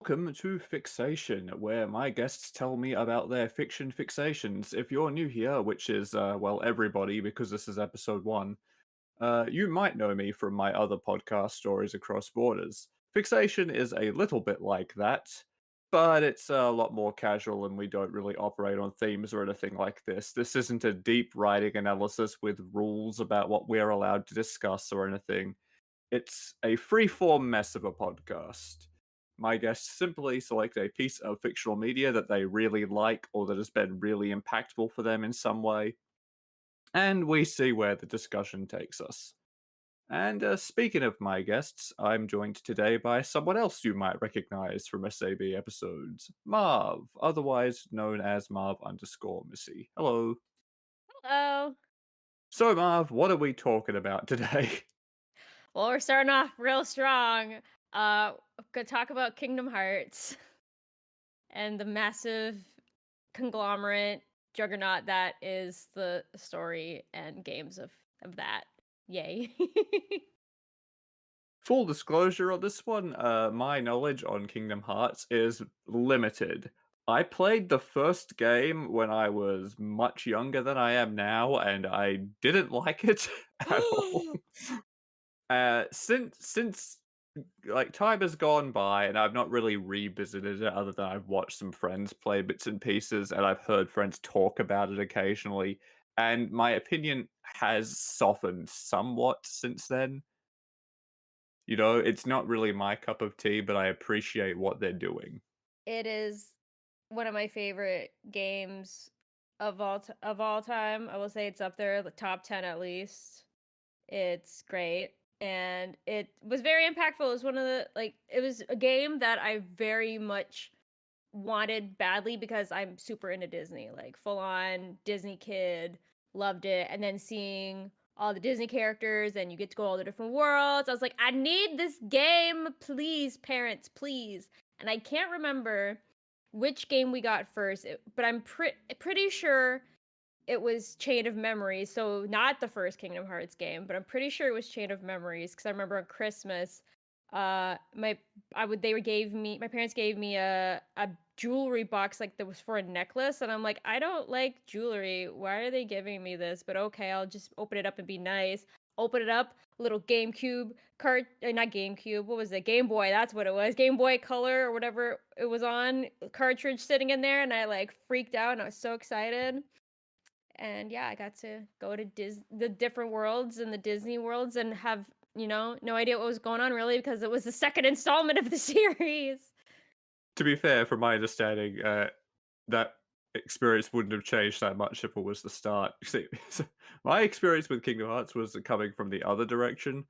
Welcome to Ficsation, where my guests tell me about their fiction fixations. If you're new here, which is, well, everybody, because this is episode one, you might know me from my other podcast, Stories Across Borders. Fixation is a little bit like that, but it's a lot more casual and we don't really operate on themes or anything like this. This isn't a deep writing analysis with rules about what we're allowed to discuss or anything. It's a free-form mess of a podcast. My guests simply select a piece of fictional media that they really like or that has been really impactful for them in some way, and we see where the discussion takes us. And speaking of my guests, I'm joined today by someone else you might recognize from SAB episodes, Marv, otherwise known as Marv underscore Missy. Hello. Hello. So, Marv, what are we talking about today? Well, we're starting off real strong. Gonna talk about Kingdom Hearts and the massive conglomerate juggernaut that is the story and games of that. Yay. Full disclosure on this one, my knowledge on Kingdom Hearts is limited. I played the first game when I was much younger than I am now, and I didn't like it at all. Since like time has gone by, and I've not really revisited it other than I've watched some friends play bits and pieces, and I've heard friends talk about it occasionally, and my opinion has softened somewhat since then. You know, it's not really my cup of tea, but I appreciate what they're doing. It is one of my favorite games of all time. I will say it's up there, the top 10 at least. It's great, and it was very impactful. It was one of the it was a game that I very much wanted badly because I'm super into Disney, like full on Disney kid, loved it. And then seeing all the Disney characters and you get to go all the different worlds. I was like, I need this game, please, parents, please. And I can't remember which game we got first, but I'm pretty sure it was Chain of Memories, so not the first Kingdom Hearts game, but I'm pretty sure it was Chain of Memories because I remember on Christmas, my I would they gave me my parents gave me a jewelry box like that was for a necklace, and I'm like, I don't like jewelry. Why are they giving me this? But okay, I'll just open it up and be nice. Open it up, little GameCube cart, not GameCube. What was it? Game Boy. That's what it was. Game Boy Color or whatever it was on cartridge sitting in there, and I like freaked out and I was so excited. And yeah, I got to go to the different worlds and the Disney worlds and have, no idea what was going on really because it was the second installment of the series. To be fair, from my understanding, that experience wouldn't have changed that much if it was the start. See, my experience with Kingdom Hearts was coming from the other direction.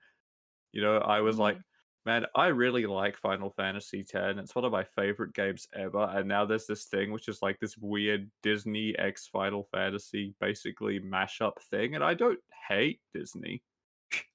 You know, I was like, Mhm. man, I really like Final Fantasy X. It's one of my favorite games ever. And now there's this thing which is like this weird Disney X Final Fantasy basically mashup thing. And I don't hate Disney.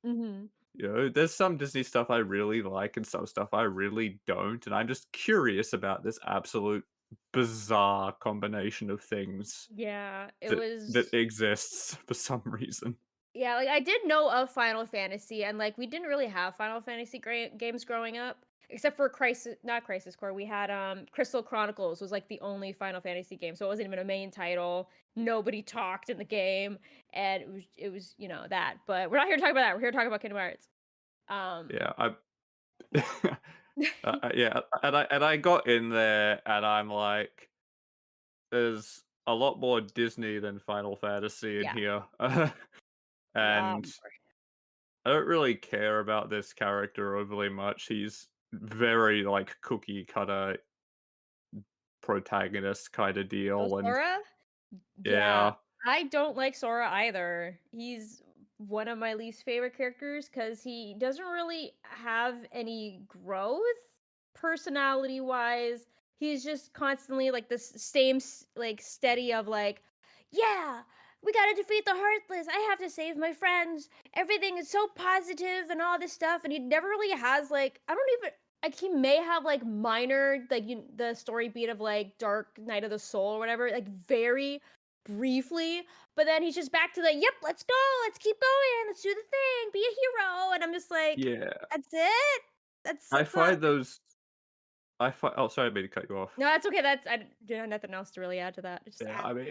Mhm. You know, there's some Disney stuff I really like and some stuff I really don't. And I'm just curious about this absolute bizarre combination of things Yeah, it that was exists for some reason. yeah, like I did know of Final Fantasy and like we didn't really have Final Fantasy games growing up except for Crisis not Crisis Core. We had Crystal Chronicles was like the only Final Fantasy game. So it wasn't even a main title. Nobody talked in the game and it was, that. But we're not here to talk about that. We're here to talk about Kingdom Hearts. Um Yeah, I yeah, and I got in there and I'm like, there's a lot more Disney than Final Fantasy in yeah. here. Um And I don't really care about this character overly much. He's very like cookie cutter protagonist kind of oh, deal, and Sora? Yeah. yeah, I don't like Sora either. He's one of my least favorite characters because he doesn't really have any growth personality wise. He's just constantly like this same like steady of like, yeah, we gotta defeat the Heartless. I have to save my friends. Everything is so positive and all this stuff, and he never really has like I don't even like he may have like minor like the story beat of like Dark Night of the Soul or whatever, like very briefly, but then he's just back to like, yep, let's go, let's keep going, let's do the thing, be a hero, and I'm just like, yeah. that's it. That's I that's not. find those Oh, sorry, I didn't mean to cut you off. No, that's okay. That's I don't have nothing else to really add to that. Just Yeah, add. I mean,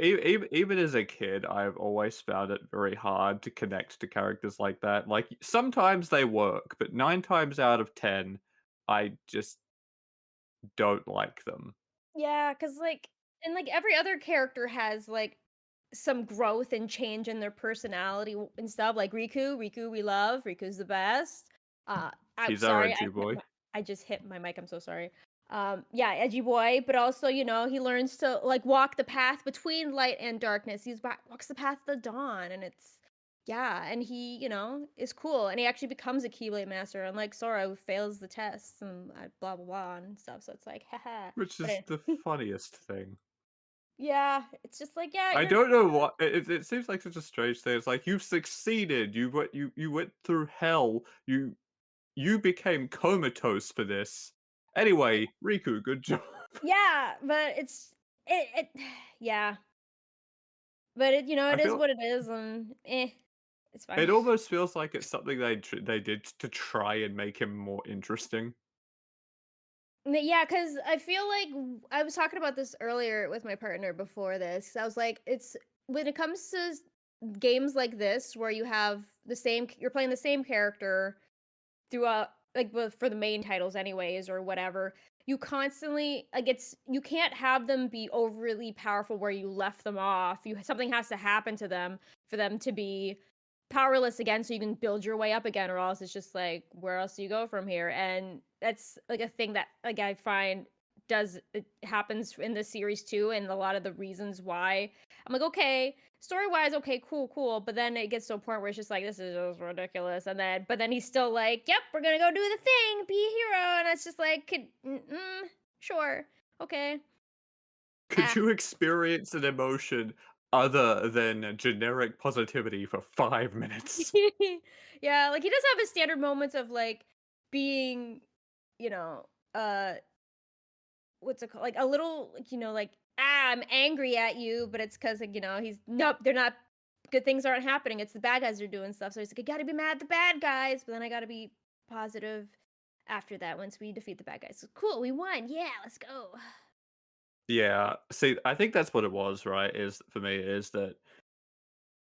even as a kid, I've always found it very hard to connect to characters like that. Like, sometimes they work, but 9 times out of 10, I just don't like them. Yeah, cause like and, like, every other character has, like, some growth and change in their personality and stuff, like Riku, we love, Riku's the best. I'm He's our sorry, edgy boy. I just hit my mic, I'm so sorry. Yeah, edgy boy, but also, he learns to, like, walk the path between light and darkness. He's walks the path of the dawn, and it's yeah, and he, is cool, and he actually becomes a Keyblade master, unlike Sora who fails the tests and, blah, blah, blah, and stuff, so it's like, haha. Which But is the funniest thing. yeah, it's just like, yeah, I you're don't know what it seems like such a strange thing. It's like, "You've succeeded, you went through hell, you became comatose for this. Anyway, Riku, good job." yeah, but it yeah, but I it is feel what it is, and, it's fine. it almost feels like it's something they did to try and make him more interesting. Yeah, cause I feel like I was talking about this earlier with my partner before this. I was like, it's when it comes to games like this where you're playing the same character throughout like, for the main titles anyways or whatever, you constantly like, you can't have them be overly powerful where you left them off. Something has to happen to them for them to be powerless again so you can build your way up again, or else it's just like, where else do you go from here? And that's, like, a thing that, like, I find it happens in this series too, and a lot of the reasons why I'm like, "Okay, story-wise, okay, cool, cool," but then it gets to a point where it's just like, "This is just ridiculous," and then he's still like, "Yep, we're gonna go do the thing, be a hero," and it's just like, sure, okay, Could ah." you experience an emotion other than generic positivity for 5 minutes? Yeah, like, he does have his standard moments of, like, being, you know, uh, what's it called? Like, a little, like, I'm angry at you," but it's 'cause, like, he's nope, they're not good things aren't happening, it's the bad guys are doing stuff, so he's like, "I gotta be mad at the bad guys, but then I gotta be positive after that once we defeat the bad guys." So, "Cool, we won, yeah, let's go." Yeah, see, I think that's what it was, right, is for me, is that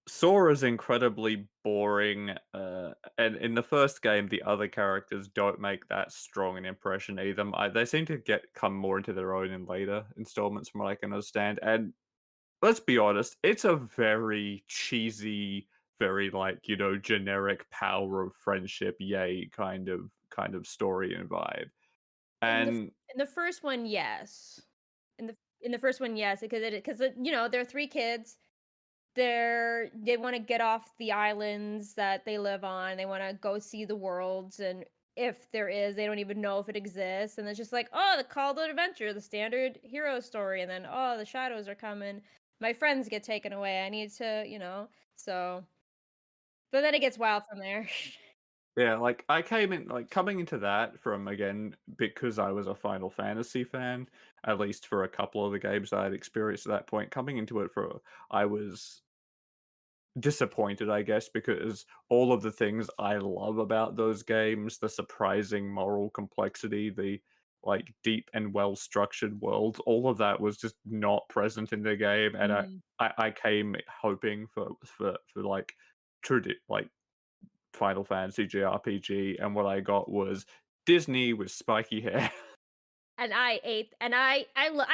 Sora's incredibly boring, and in the first game, the other characters don't make that strong an impression either. They seem to come more into their own in later installments from what I can understand, and let's be honest, it's a very cheesy, very, like, generic power of friendship, yay, kind of story and vibe, and In the first one, yes. In the first one, yes, because there are 3 kids. They wanna get off the islands that they live on, they wanna go see the worlds, and if there is, they don't even know if it exists, and it's just like, "Oh, the call to adventure, the standard hero story," and then, "Oh, the shadows are coming. My friends get taken away, I need to," so but then it gets wild from there. yeah, like, I came in like, coming into that from, again, because I was a Final Fantasy fan, at least for a couple of the games that I'd experienced at that point, coming into it I was disappointed, I guess, because all of the things I love about those games, the surprising moral complexity, the, like, deep and well-structured worlds, all of that was just not present in the game, and Mm. I came hoping for, like, like, Final Fantasy JRPG, and what I got was Disney with spiky hair. And I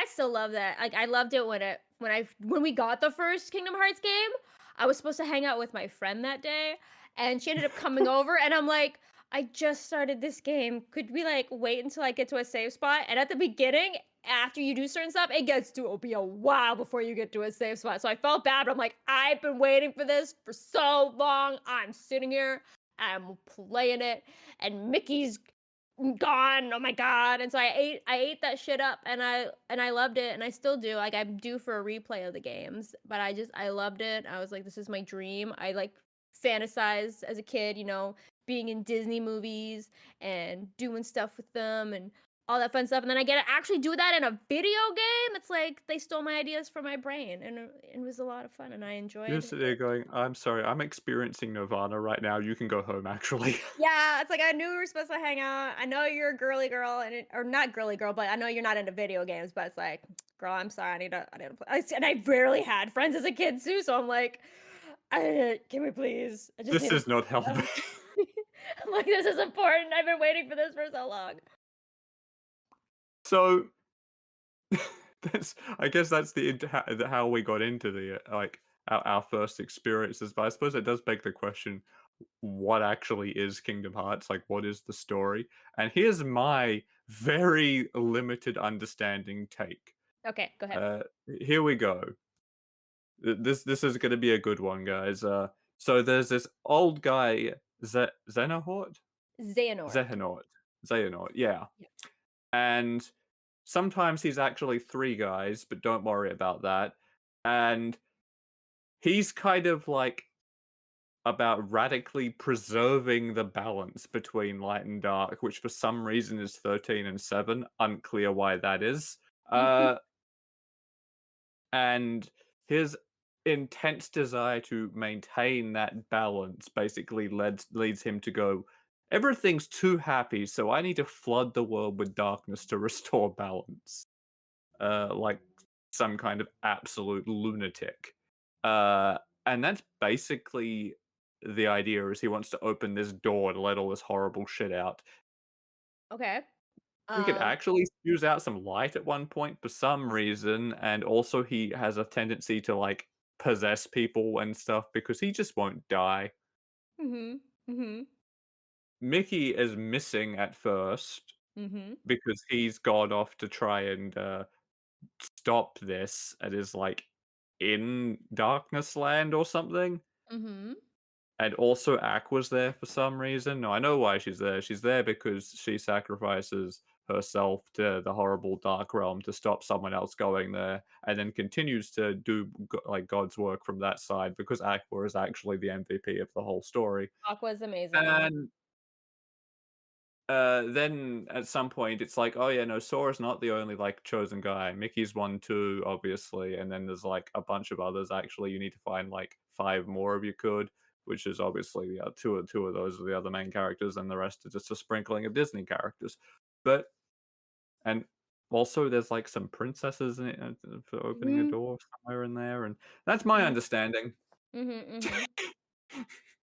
still love that. Like, I loved it when we got the first Kingdom Hearts game. I was supposed to hang out with my friend that day, and she ended up coming over, and I'm like, "I just started this game. Could we, like, wait until I get to a safe spot?" And at the beginning, after you do certain stuff, it'll be a while before you get to a safe spot. So I felt bad, but I'm like, "I've been waiting for this for so long. I'm sitting here, I'm playing it, and Mickey's gone. Oh my god. And so I ate that shit up, and I loved it, and I still do. Like, I'm due for a replay of the games, but I loved it. I was like, this is my dream. I like fantasized as a kid, being in Disney movies and doing stuff with them and all that fun stuff, and then I get to actually do that in a video game. It's like they stole my ideas from my brain, and it was a lot of fun, and I You're enjoyed sitting there it. going, "I'm sorry, I'm experiencing nirvana right now, you can go home, actually." Yeah, it's like I knew we were supposed to hang out. I know you're a girly girl, and or not girly girl, but I know you're not into video games. But it's like, girl, I'm sorry, I need to play. And I rarely had friends as a kid too, so I'm like, can we please? I just This need to is not play helping. them. I'm like, this is important. I've been waiting for this for so long. So, that's I guess that's the int how we got into the, like, our first experiences, but I suppose it does beg the question, what actually is Kingdom Hearts? Like, what is the story? And here's my very limited understanding take. Okay, go ahead. Uh, Here we go. This is gonna be a good one, guys. So there's this old guy, Xenohort? Xehanort. Xehanort. Xehanort, yeah. Yeah. And sometimes he's actually 3 guys, but don't worry about that. And he's kind of like about radically preserving the balance between light and dark, which for some reason is 13 and 7. Unclear why that is. Uh, and his intense desire to maintain that balance basically leads him to go, everything's too happy, so I need to flood the world with darkness to restore balance. Like some kind of absolute lunatic. Uh, and that's basically the idea is he wants to open this door to let all this horrible shit out. Okay. We could Um. actually spews out some light at one point for some reason, and also he has a tendency to like possess people and stuff because he just won't die. Mhm. Mhm. Mickey is missing at first Mhm. because he's gone off to try and stop this and is like in Darkness Land or something. Mhm. And also Aqua's there for some reason. No, I know why she's there. She's there because she sacrifices herself to the horrible dark realm to stop someone else going there, and then continues to do like God's work from that side because Aqua is actually the MVP of the whole story. Aqua's amazing though. And then at some point it's like, oh yeah, no, Sora's not the only like chosen guy. Mickey's one too, obviously, and then there's like a bunch of others. Actually, you need to find like 5 more if you could, which is obviously two of those are the other main characters, and the rest is just a sprinkling of Disney characters. But and also there's like some princesses in it for opening a Mhm. door somewhere in there, and that's my Mhm. understanding. Mhm. Mhm.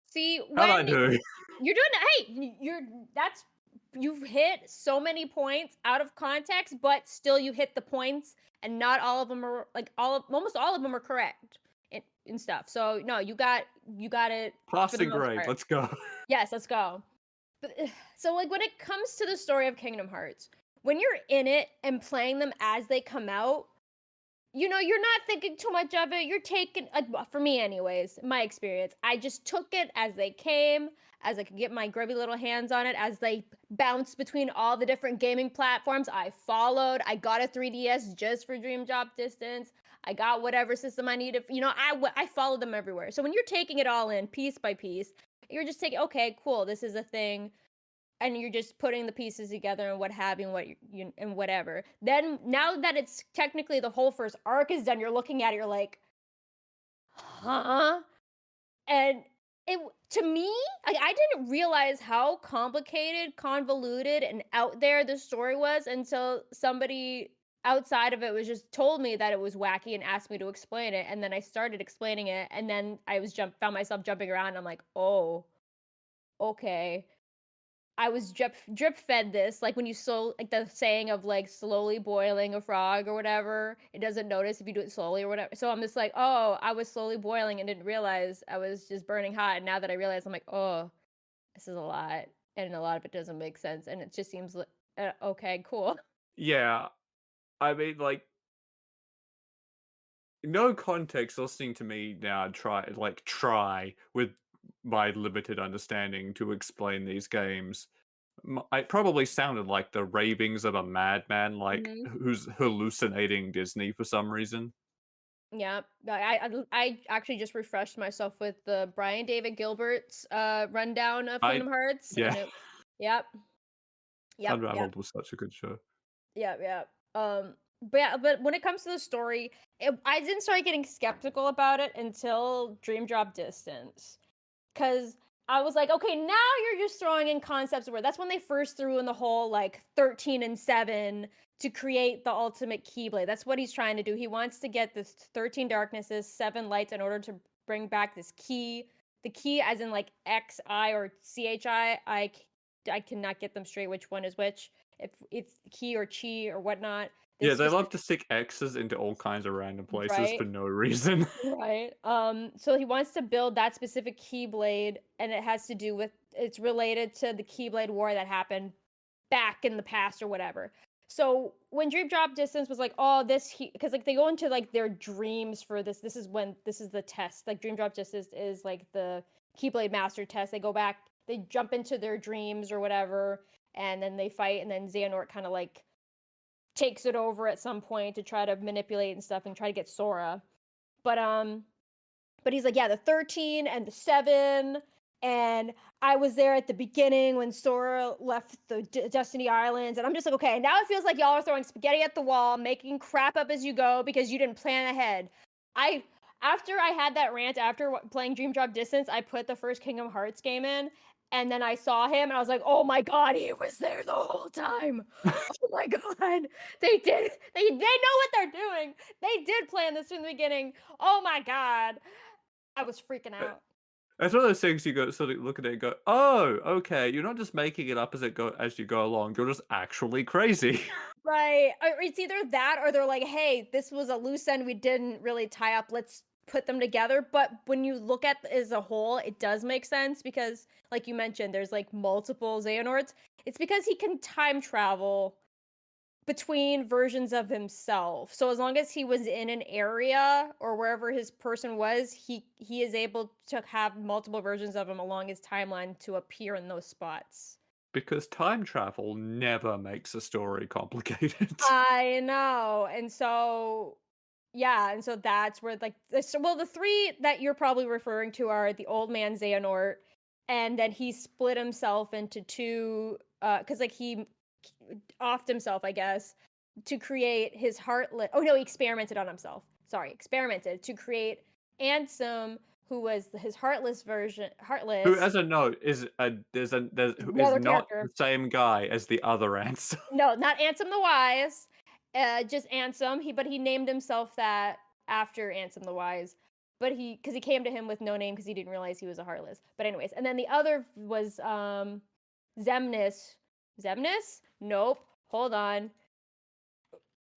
See, How'd when I do? you're doing hey, you're that's you've hit so many points out of context, but still you hit the points and not all of them are like almost all of them are correct and stuff. So no, you got it for the Passing most grade. part. Let's go. Yes, let's go. But, so like when it comes to the story of Kingdom Hearts, when you're in it and playing them as they come out, you know, you're not thinking too much of it. You're taking, well, for me, anyways, my experience, I just took it as they came, as I could get my grubby little hands on it, as they bounced between all the different gaming platforms. I followed. I got a 3DS just for Dream Job Distance. I got whatever system I needed. You know, I followed them everywhere. So when you're taking it all in piece by piece, you're just taking, okay, cool, this is a thing, and you're just putting the pieces together and what have you and what you and whatever. Then now that it's technically the whole first arc is done, you're looking at it, you're like, huh? And to me, like I didn't realize how complicated, convoluted, and out there the story was until somebody outside of it was just told me that it was wacky and asked me to explain it. And then I started explaining it, and then I was found myself jumping around. And I'm like, oh, okay. I was drip fed this, like, when you like, the saying of, like, slowly boiling a frog or whatever, it doesn't notice if you do it slowly or whatever, so I'm just like, "Oh, I was slowly boiling and didn't realize I was just burning hot," and now that I realize, I'm like, "Oh, this is a lot," and a lot of it doesn't make sense, and it just seems okay, cool. Yeah, I mean, like, no context listening to me now try with my limited understanding to explain these games. I probably sounded like the ravings of a madman, like, Mhm. who's hallucinating Disney for some reason. Yep. I actually just refreshed myself with the Brian David Gilbert's, rundown of I Kingdom Hearts, Yeah. and it yep. Yep, yep, Unraveled was such a good show. yep, yep. But yeah, but when it comes to the story, I didn't start getting skeptical about it until Dream Drop Distance. 'Cause I was like, "Okay, now you're just throwing in concepts where" that's when they first threw in the whole, like, 13 and 7 to create the ultimate Keyblade. That's what he's trying to do. He wants to get this 13 darknesses, 7 lights in order to bring back this key. The key as in, like, XI or CHI, I cannot get them straight which one is which. If it's key or chi or whatnot. Yeah, This they just love to stick X's into all kinds of random places right? for no reason. Right. So he wants to build that specific Keyblade, and it has to do with it's related to the Keyblade War that happened back in the past or whatever. So when Dream Drop Distance was like, oh, this because like they go into like their dreams for this. This is when this is the test. Like Dream Drop Distance is like the Keyblade Master test. They go back, they jump into their dreams or whatever, and then they fight, and then Xehanort kind of like takes it over at some point to try to manipulate and stuff and try to get Sora. But but he's like, yeah, the 13 and the 7. And I was there at the beginning when Sora left the Destiny Islands. And I'm just like, okay, now it feels like y'all are throwing spaghetti at the wall, making crap up as you go because you didn't plan ahead. I, after I had that rant after playing Dream Drop Distance, I put the first Kingdom Hearts game in. And then I saw him and I was like, oh my God, he was there the whole time. Oh my God. They did. They know what they're doing. They did plan this from the beginning. Oh my God. I was freaking out. It's one of those things you go sort of look at it and go, "Oh, okay, you're not just making it up as you go along, you're just actually crazy." Right. Or it's either that or they're like, hey, this was a loose end we didn't really tie up. Let's put them together. But when you look at as a whole, it does make sense because, like you mentioned, there's like multiple Xehanorts. It's because he can time travel between versions of himself. So as long as he was in an area or wherever his person was, he is able to have multiple versions of him along his timeline to appear in those spots. Because time travel never makes a story complicated. I know. And so yeah, and so that's where like well the three that you're probably referring to are the old man Xehanort, and then he split himself into two cuz like he offed himself, I guess, to create his heartless. Oh no, he experimented on himself. Sorry, experimented to create Ansem, who was his heartless version. Who, Heartless, as a note, is who is another not the character. same guy as the other answer. No, not Ansem the Wise. Just Ansem. But he named himself that after Ansem the Wise. But because he came to him with no name because he didn't realize he was a heartless. But anyways, and then the other was Zemnis. Zemnis? Nope. Hold on.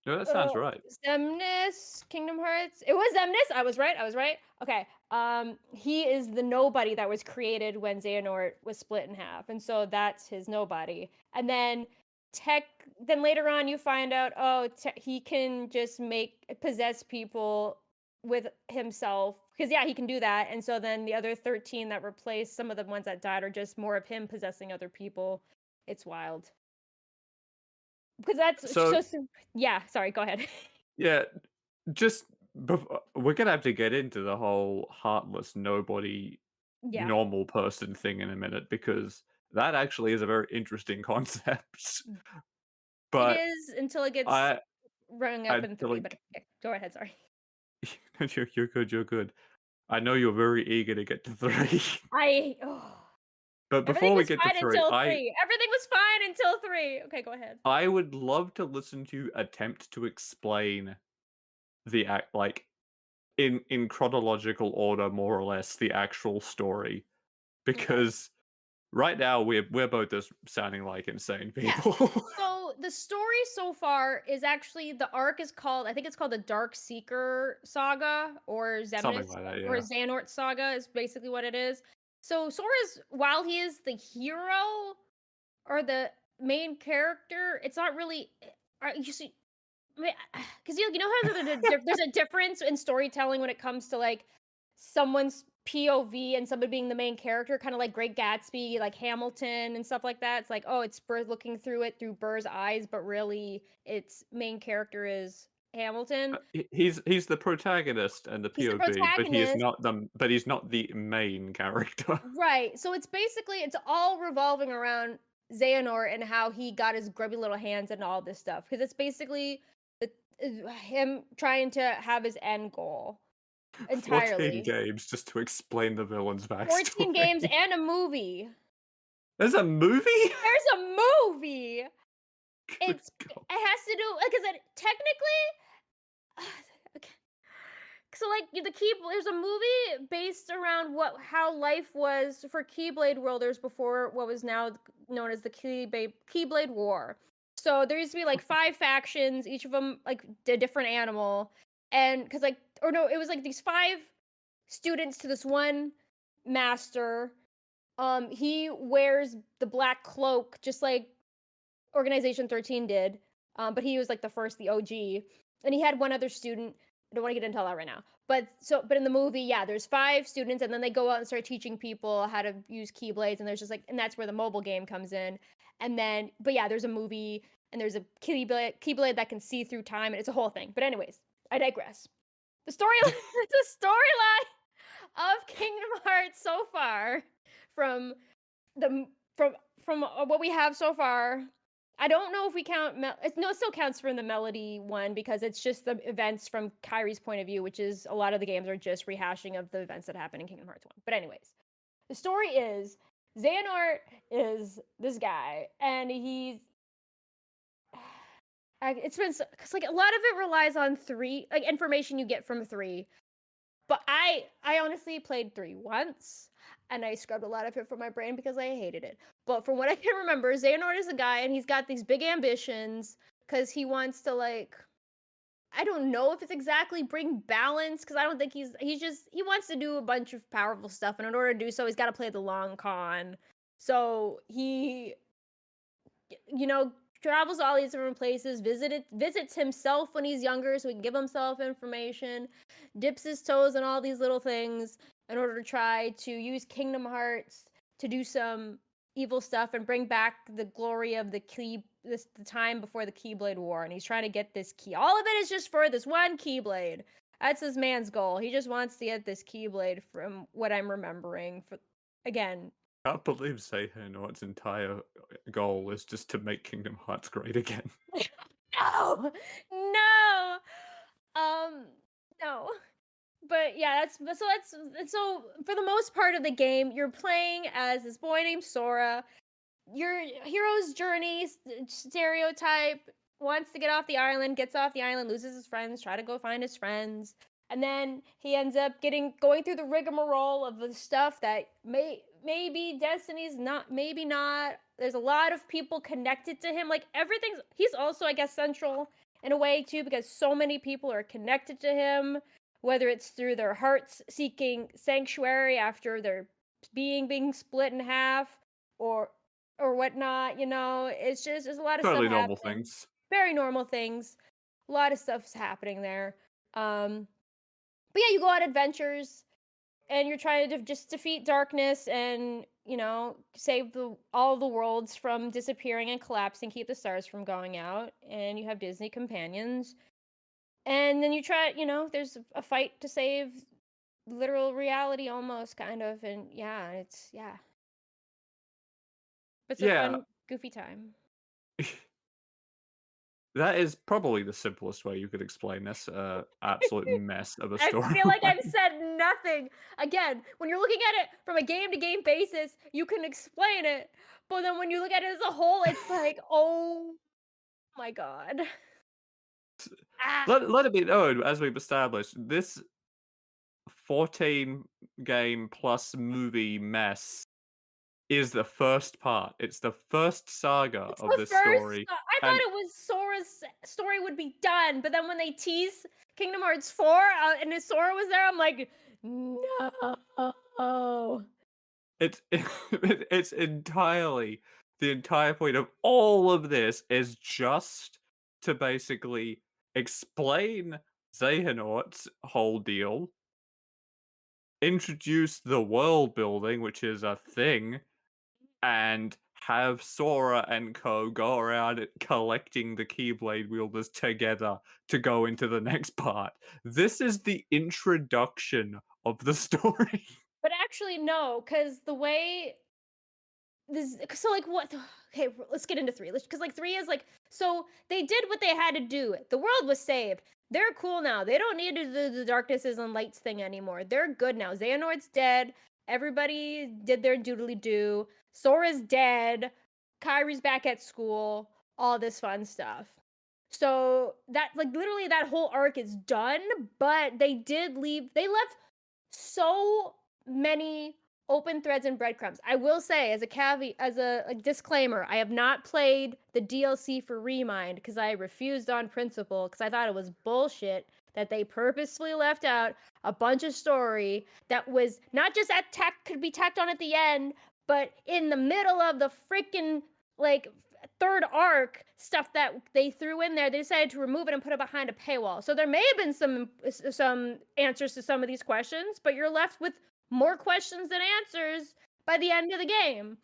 No, that sounds right. Zemnis, Kingdom Hearts. It was Zemnis. I was right. I was right. Okay. He is the nobody that was created when Xehanort was split in half, and so that's his nobody. And then Tech. Then later on, you find out, oh, he can just possess people with himself because yeah, he can do that. And so then the other 13 that replaced some of the ones that died are just more of him possessing other people. It's wild because that's So, just yeah. Sorry. Go ahead. yeah, just we're gonna have to get into the whole heartless nobody Yeah. normal person thing in a minute because that actually is a very interesting concept. It But is until it gets I rung up I in feel 3, but like okay, go ahead, sorry. you're good, you're good. I know you're very eager to get to 3. I But everything before we was get to fine 3, until 3. Everything was fine until 3. Okay, go ahead. I would love to listen to you attempt to explain the act like in chronological order, more or less, the actual story. Okay. Because right now we're both just sounding like insane Yeah. people. So, the story so far is actually the arc is called I think it's called the Dark Seeker Saga or Something Zemnis like that, or yeah. Xehanort Saga is basically what it is. So, Sora's while he is the hero or the main character, it's not really you see because you know how there's a difference in storytelling when it comes to like someone's POV and somebody being the main character, kind of like Great Gatsby, like Hamilton and stuff like that. It's like, oh, it's Burr looking through it through Burr's eyes, but really, its main character is Hamilton. He's the protagonist and the He's the POV, protagonist, but he's not the main character. right? So it's basically it's all revolving around. Xehanort and how he got his grubby little hands and all this stuff. Because it's basically him trying to have his end goal 14 entirely. games just to explain the villain's 14 games backstory. and a movie. There's a movie? There's a movie. Good It God. has to do because it technically okay. So like the key there's a movie based around how life was for Keyblade Worlders before what was now known as the Keyblade War. So there used to be like 5 factions, each of them like a different animal, and because like or no, it was like these 5 students to this one master. He wears the black cloak just like Organization 13 did, but he was like the first, the OG, and he had one other student. I don't want to get into all that right now. But in the movie, yeah, there's 5 students, and then they go out and start teaching people how to use keyblades, and there's just like, and that's where the mobile game comes in. And then, but yeah, there's a movie, and there's a keyblade that can see through time, and it's a whole thing. But anyways, I digress. The story, the storyline of Kingdom Hearts so far, from the from what we have so far. I don't know if we count. No, it still counts from the Melody one because it's just the events from Kyrie's point of view, which is a lot of the games are just rehashing of the events that happen in Kingdom Hearts 1. But anyways, the story is Xehanort is this guy, and he's. It's been because like a lot of it relies on 3, like information you get from 3. But I honestly played 3 once, and I scrubbed a lot of it from my brain because I hated it. But from what I can remember, Xehanort is a guy, and he's got these big ambitions because he wants to like I don't know if it's exactly bring balance because I don't think he wants to do a bunch of powerful stuff, and in order to do so, he's got to play the long con. So he you know, travels all these different places, visits himself when he's younger so he can give himself information, dips his toes in all these little things in order to try to use Kingdom Hearts to do some evil stuff and bring back the glory of the time before the Keyblade War. And he's trying to get this key. All of it is just for this one Keyblade. That's this man's goal. He just wants to get this Keyblade from what I'm remembering. Again, I can't believe Xehanort's entire goal is just to make Kingdom Hearts great again. no, no, um, no. But yeah, so for the most part of the game, you're playing as this boy named Sora. Your hero's journey stereotype wants to get off the island, gets off the island, loses his friends, try to go find his friends, and then he ends up going through the rigmarole of the stuff that maybe Destiny's not, maybe not. There's a lot of people connected to him. Like he's also, I guess, central in a way too because so many people are connected to him, whether it's through their hearts seeking sanctuary after their being split in half, or whatnot. It's just there's a lot of stuff Totally normal happening. things. Very normal things. A lot of stuff's happening there. But yeah, you go on adventures and you're trying to just defeat darkness and save all the worlds from disappearing and collapsing, keep the stars from going out, and you have Disney companions. And then you try, there's a fight to save literal reality almost kind of, and yeah. It's a Yeah, fun, goofy time. that is probably the simplest way you could explain this absolute mess of a I feel like I've storyline. said nothing. Again, when you're looking at it from a game to game basis, you can explain it. But then when you look at it as a whole, it's like, oh my god. Ah, Let it be known, as we've established, this 14 game plus movie mess is the first part. It's the first saga it's of the this first. story. I And thought it was Sora's story would be done, but then when they tease Kingdom Hearts 4 and his Sora was there, I'm like, no. it's it's entirely the entire point of all of this is just to basically explain Xehanort's whole deal, introduce the world building, which is a thing, and have Sora and co go around collecting the Keyblade wielders together to go into the next part. This is the introduction of the story. But actually, no, because the way this so like what okay, let's get into 3. Because like 3 is like so they did what they had to do. The world was saved. They're cool now. They don't need to do the darknesses and lights thing anymore. They're good now. Xehanort's dead. Everybody did their doodly do. Sora's dead. Kyrie's back at school. All this fun stuff. So that like literally that whole arc is done, but they left so many open threads and breadcrumbs. I will say, as a caveat, as a disclaimer, I have not played the DLC for Remind because I refused on principle because I thought it was bullshit that they purposefully left out a bunch of story that was not just could be tacked on at the end, but in the middle of the freaking like third arc stuff that they threw in there. They decided to remove it and put it behind a paywall. So there may have been some answers to some of these questions, but you're left with more questions than answers by the end of the game.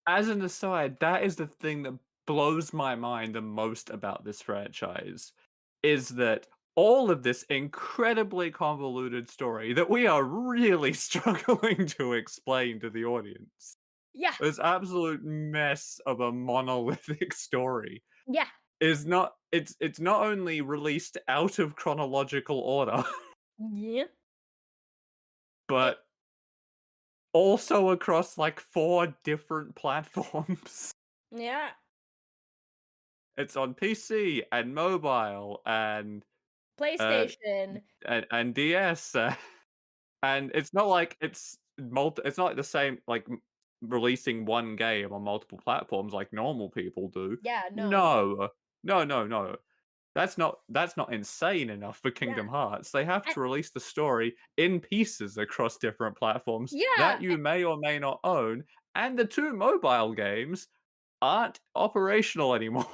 As an aside, that is the thing that blows my mind the most about this franchise, is that all of this incredibly convoluted story that we are really struggling to explain to the audience, Yeah, this absolute mess of a monolithic story, yeah, is not it's not only released out of chronological order, yeah. It, but also across like 4 different platforms. yeah, It's on PC and mobile uh, PlayStation. and DS, and it's not like it's not like the same like, releasing one game on multiple platforms like normal people do. Yeah, no. No. No, no, no. That's not insane enough for Yeah, Kingdom Hearts. They have I, to release the story in pieces across different platforms that yeah. you may or may not own, and the 2 mobile games aren't operational anymore.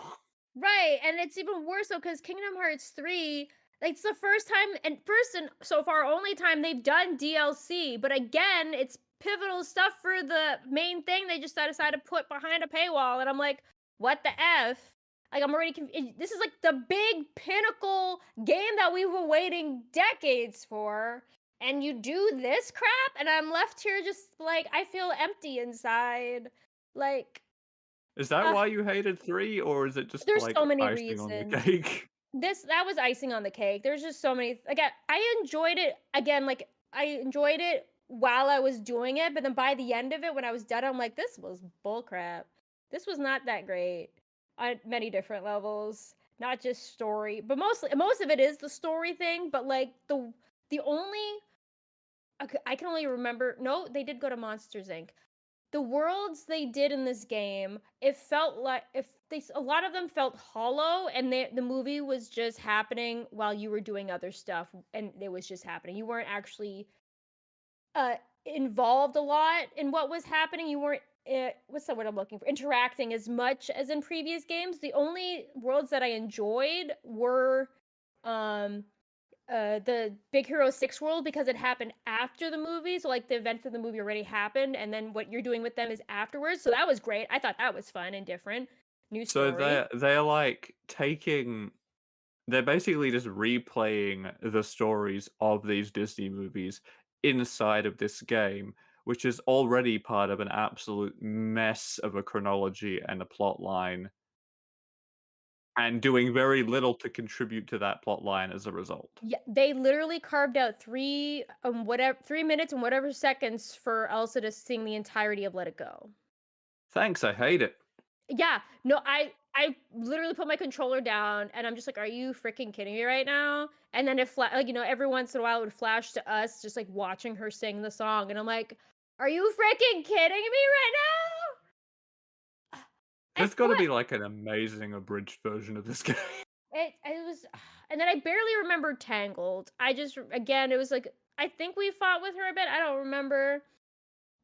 Right, and it's even worse though because Kingdom Hearts 3, like, it's the first time and first and so far only time they've done DLC, but again, it's pivotal stuff for the main thing they just decided to put behind a paywall, and I'm like, what the F? Like, I'm already this is like the big pinnacle game that we were waiting decades for, and you do this crap, and I'm left here just like, I feel empty inside. Like, Is that uh, why you hated 3, or is it just, there's like, so many icing on the reasons. cake? That was icing on the cake. There's just so many like I enjoyed it again, like I enjoyed it while I was doing it, but then by the end of it, when I was done, I'm like, this was bullcrap. This was not that great on many different levels, not just story, but most of it is the story thing. But like the only I can only remember. No, they did go to Monsters Inc. The worlds they did in this game, it felt like if they a lot of them felt hollow and the movie was just happening while you were doing other stuff and it was just happening. You weren't actually uh involved a lot in what was happening. You weren't what's the word I'm looking for? Interacting as much as in previous games. The only worlds that I enjoyed were um the Big Hero 6 world because it happened after the movie. So like the events of the movie already happened and then what you're doing with them is afterwards. So that was great. I thought that was fun and different. New So story. they're, like, they're basically just replaying the stories of these Disney movies inside of this game, which is already part of an absolute mess of a chronology and a plot line, and doing very little to contribute to that plot line as a result. Yeah, they literally carved out 3 minutes and whatever seconds for Elsa to sing the entirety of Let It Go. Thanks, I hate it. Yeah, no, I literally put my controller down and I'm just like, "Are you freaking kidding me right now?" And then like, every once in a while it would flash to us just like watching her sing the song and I'm like, "Are you freaking kidding me right now?" And There's gotta what? be, like, an amazing abridged version of this game. It was and then I barely remember Tangled. I just again, it was like I think we fought with her a bit. I don't remember,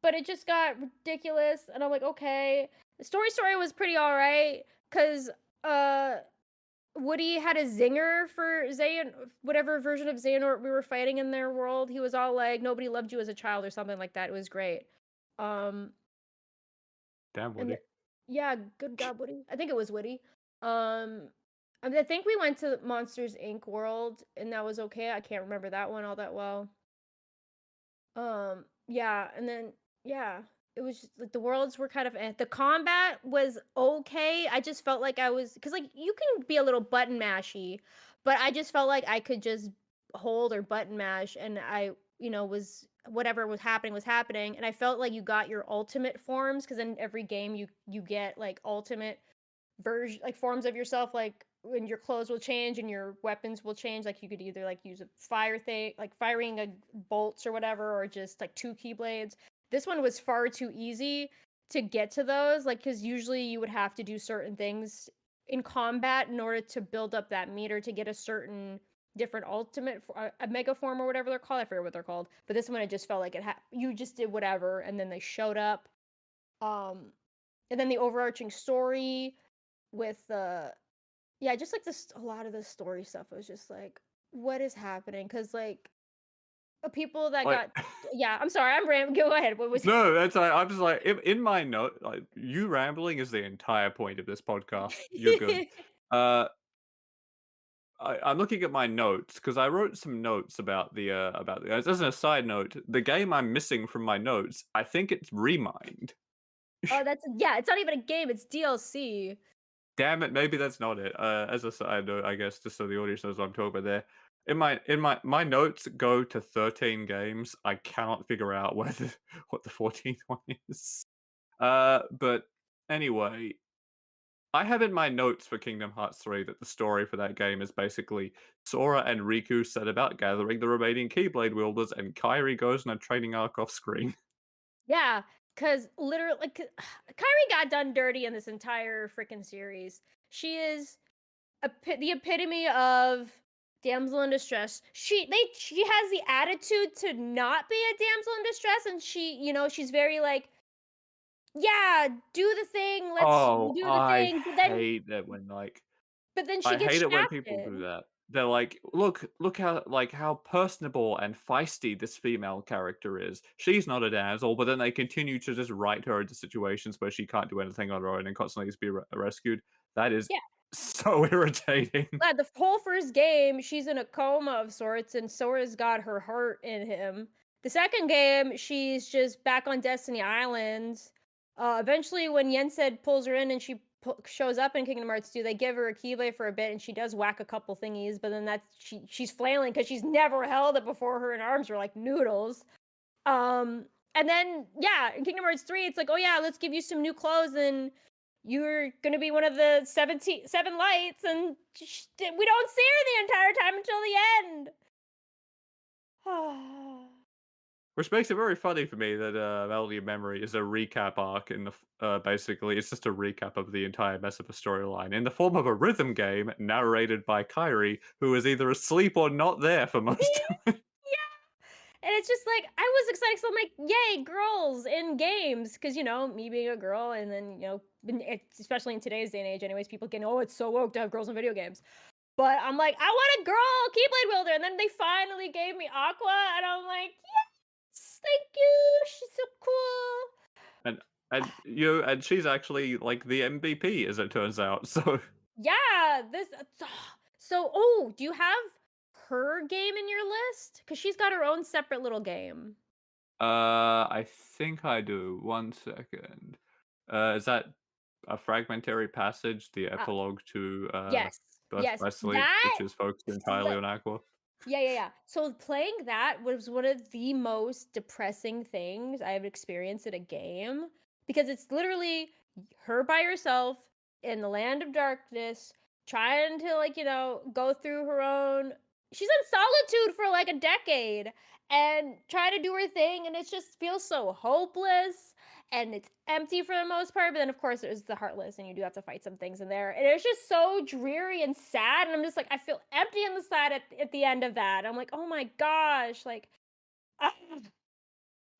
but it just got ridiculous and I'm like, "Okay." The story was pretty all right cuz uh Woody had a zinger for whatever version of Xehanort we were fighting in their world. He was all like, "Nobody loved you as a child" or something like that. It was great. Um, Damn, and Woody. yeah, good God, Woody. I think it was Woody. Um, I think we went to Monsters Inc. world, and that was okay. I can't remember that one all that well. Yeah, and then yeah. it was just, like, the worlds were kind of the combat was okay. I just felt like I was because like, you can be a little button mashy, but I just felt like I could just hold or button mash, and I, was whatever was happening, and I felt like you got your ultimate forms because in every game you get, like, ultimate version like, forms of yourself, like, when your clothes will change and your weapons will change, like, you could either, like, use a fire thing like, firing a bolts or whatever, or just, like, 2 keyblades. This one was far too easy to get to those, like, because usually you would have to do certain things in combat in order to build up that meter to get a certain different ultimate a mega form or whatever they're called, I forget what they're called, but this one, it just felt like you just did whatever, and then they showed up, um, and then the overarching story with the yeah, just like this a lot of the story stuff was just like, what is happening? Because like people that Like got yeah, I'm sorry, go ahead. What was no, that's I'm just like in my note, like you rambling is the entire point of this podcast. You're good. Uh, I'm looking at my notes because I wrote some notes about the as a side note, the game I'm missing from my notes, I think it's Remind. Oh, that's yeah, it's not even a game, it's DLC. Damn it, maybe that's not it. As a side note, I guess just so the audience knows what I'm talking about there. In my notes go to 13 games. I cannot figure out where what the 14th one is. But anyway, I have in my notes for Kingdom Hearts 3 that the story for that game is basically Sora and Riku set about gathering the remaining Keyblade wielders, and Kairi goes on a training arc off screen. Yeah, because literally, like, Kyrie got done dirty in this entire freaking series. She is the epitome of damsel in distress. She has the attitude to not be a damsel in distress, and she's very like, yeah, do the thing, let's Oh, do the I thing, hate that when but then she I gets hate it when people do shafted. that. They're like, look how how personable and feisty this female character is. She's not a damsel, but then they continue to just write her into situations where she can't do anything on her own and constantly needs to be rescued. That is Yeah. so irritating. Yeah, the whole first game, she's in a coma of sorts, and Sora's got her heart in him. The second game, she's just back on Destiny Islands. Eventually, when Yensid pulls her in and she shows up in Kingdom Hearts 2, they give her a Keyblade for a bit, and she does whack a couple thingies, but then she's flailing because she's never held it before. Her arms are like noodles. Um, and then yeah, in Kingdom Hearts 3, it's like, oh yeah, let's give you some new clothes and you're gonna be one of the 7 lights, and we don't see her the entire time until the end. Which makes it very funny for me that Melody of Memory is a recap arc in the basically it's just a recap of the entire mess of a storyline in the form of a rhythm game narrated by Kairi, who is either asleep or not there for most of it. Yeah, and it's just like I was excited, so I'm like, yay, girls in games, because me being a girl, and then especially in today's day and age, anyways, people getting it's so woke to have girls in video games. But I'm like, I want a girl Keyblade wielder, and then they finally gave me Aqua, and I'm like, yes, thank you, she's so cool. And and she's actually like the MVP as it turns out. So Yeah, this so oh, do you have her game in your list? Because she's got her own separate little game. I think I do. One second. Is that a fragmentary passage, the Uh, epilogue to yes, Birth yes, by Sleep, that which is focused entirely on Aqua? yeah, yeah, yeah. So playing that was one of the most depressing things I've experienced in a game because it's literally her by herself in the land of darkness, trying to go through her own. She's in solitude for like a decade and try to do her thing, and it just feels so hopeless and it's empty for the most part. But then, of course, there's the Heartless, and you do have to fight some things in there. And it's just so dreary and sad. And I'm just like, I feel empty on the side at the end of that. I'm like, oh my gosh, like, ah,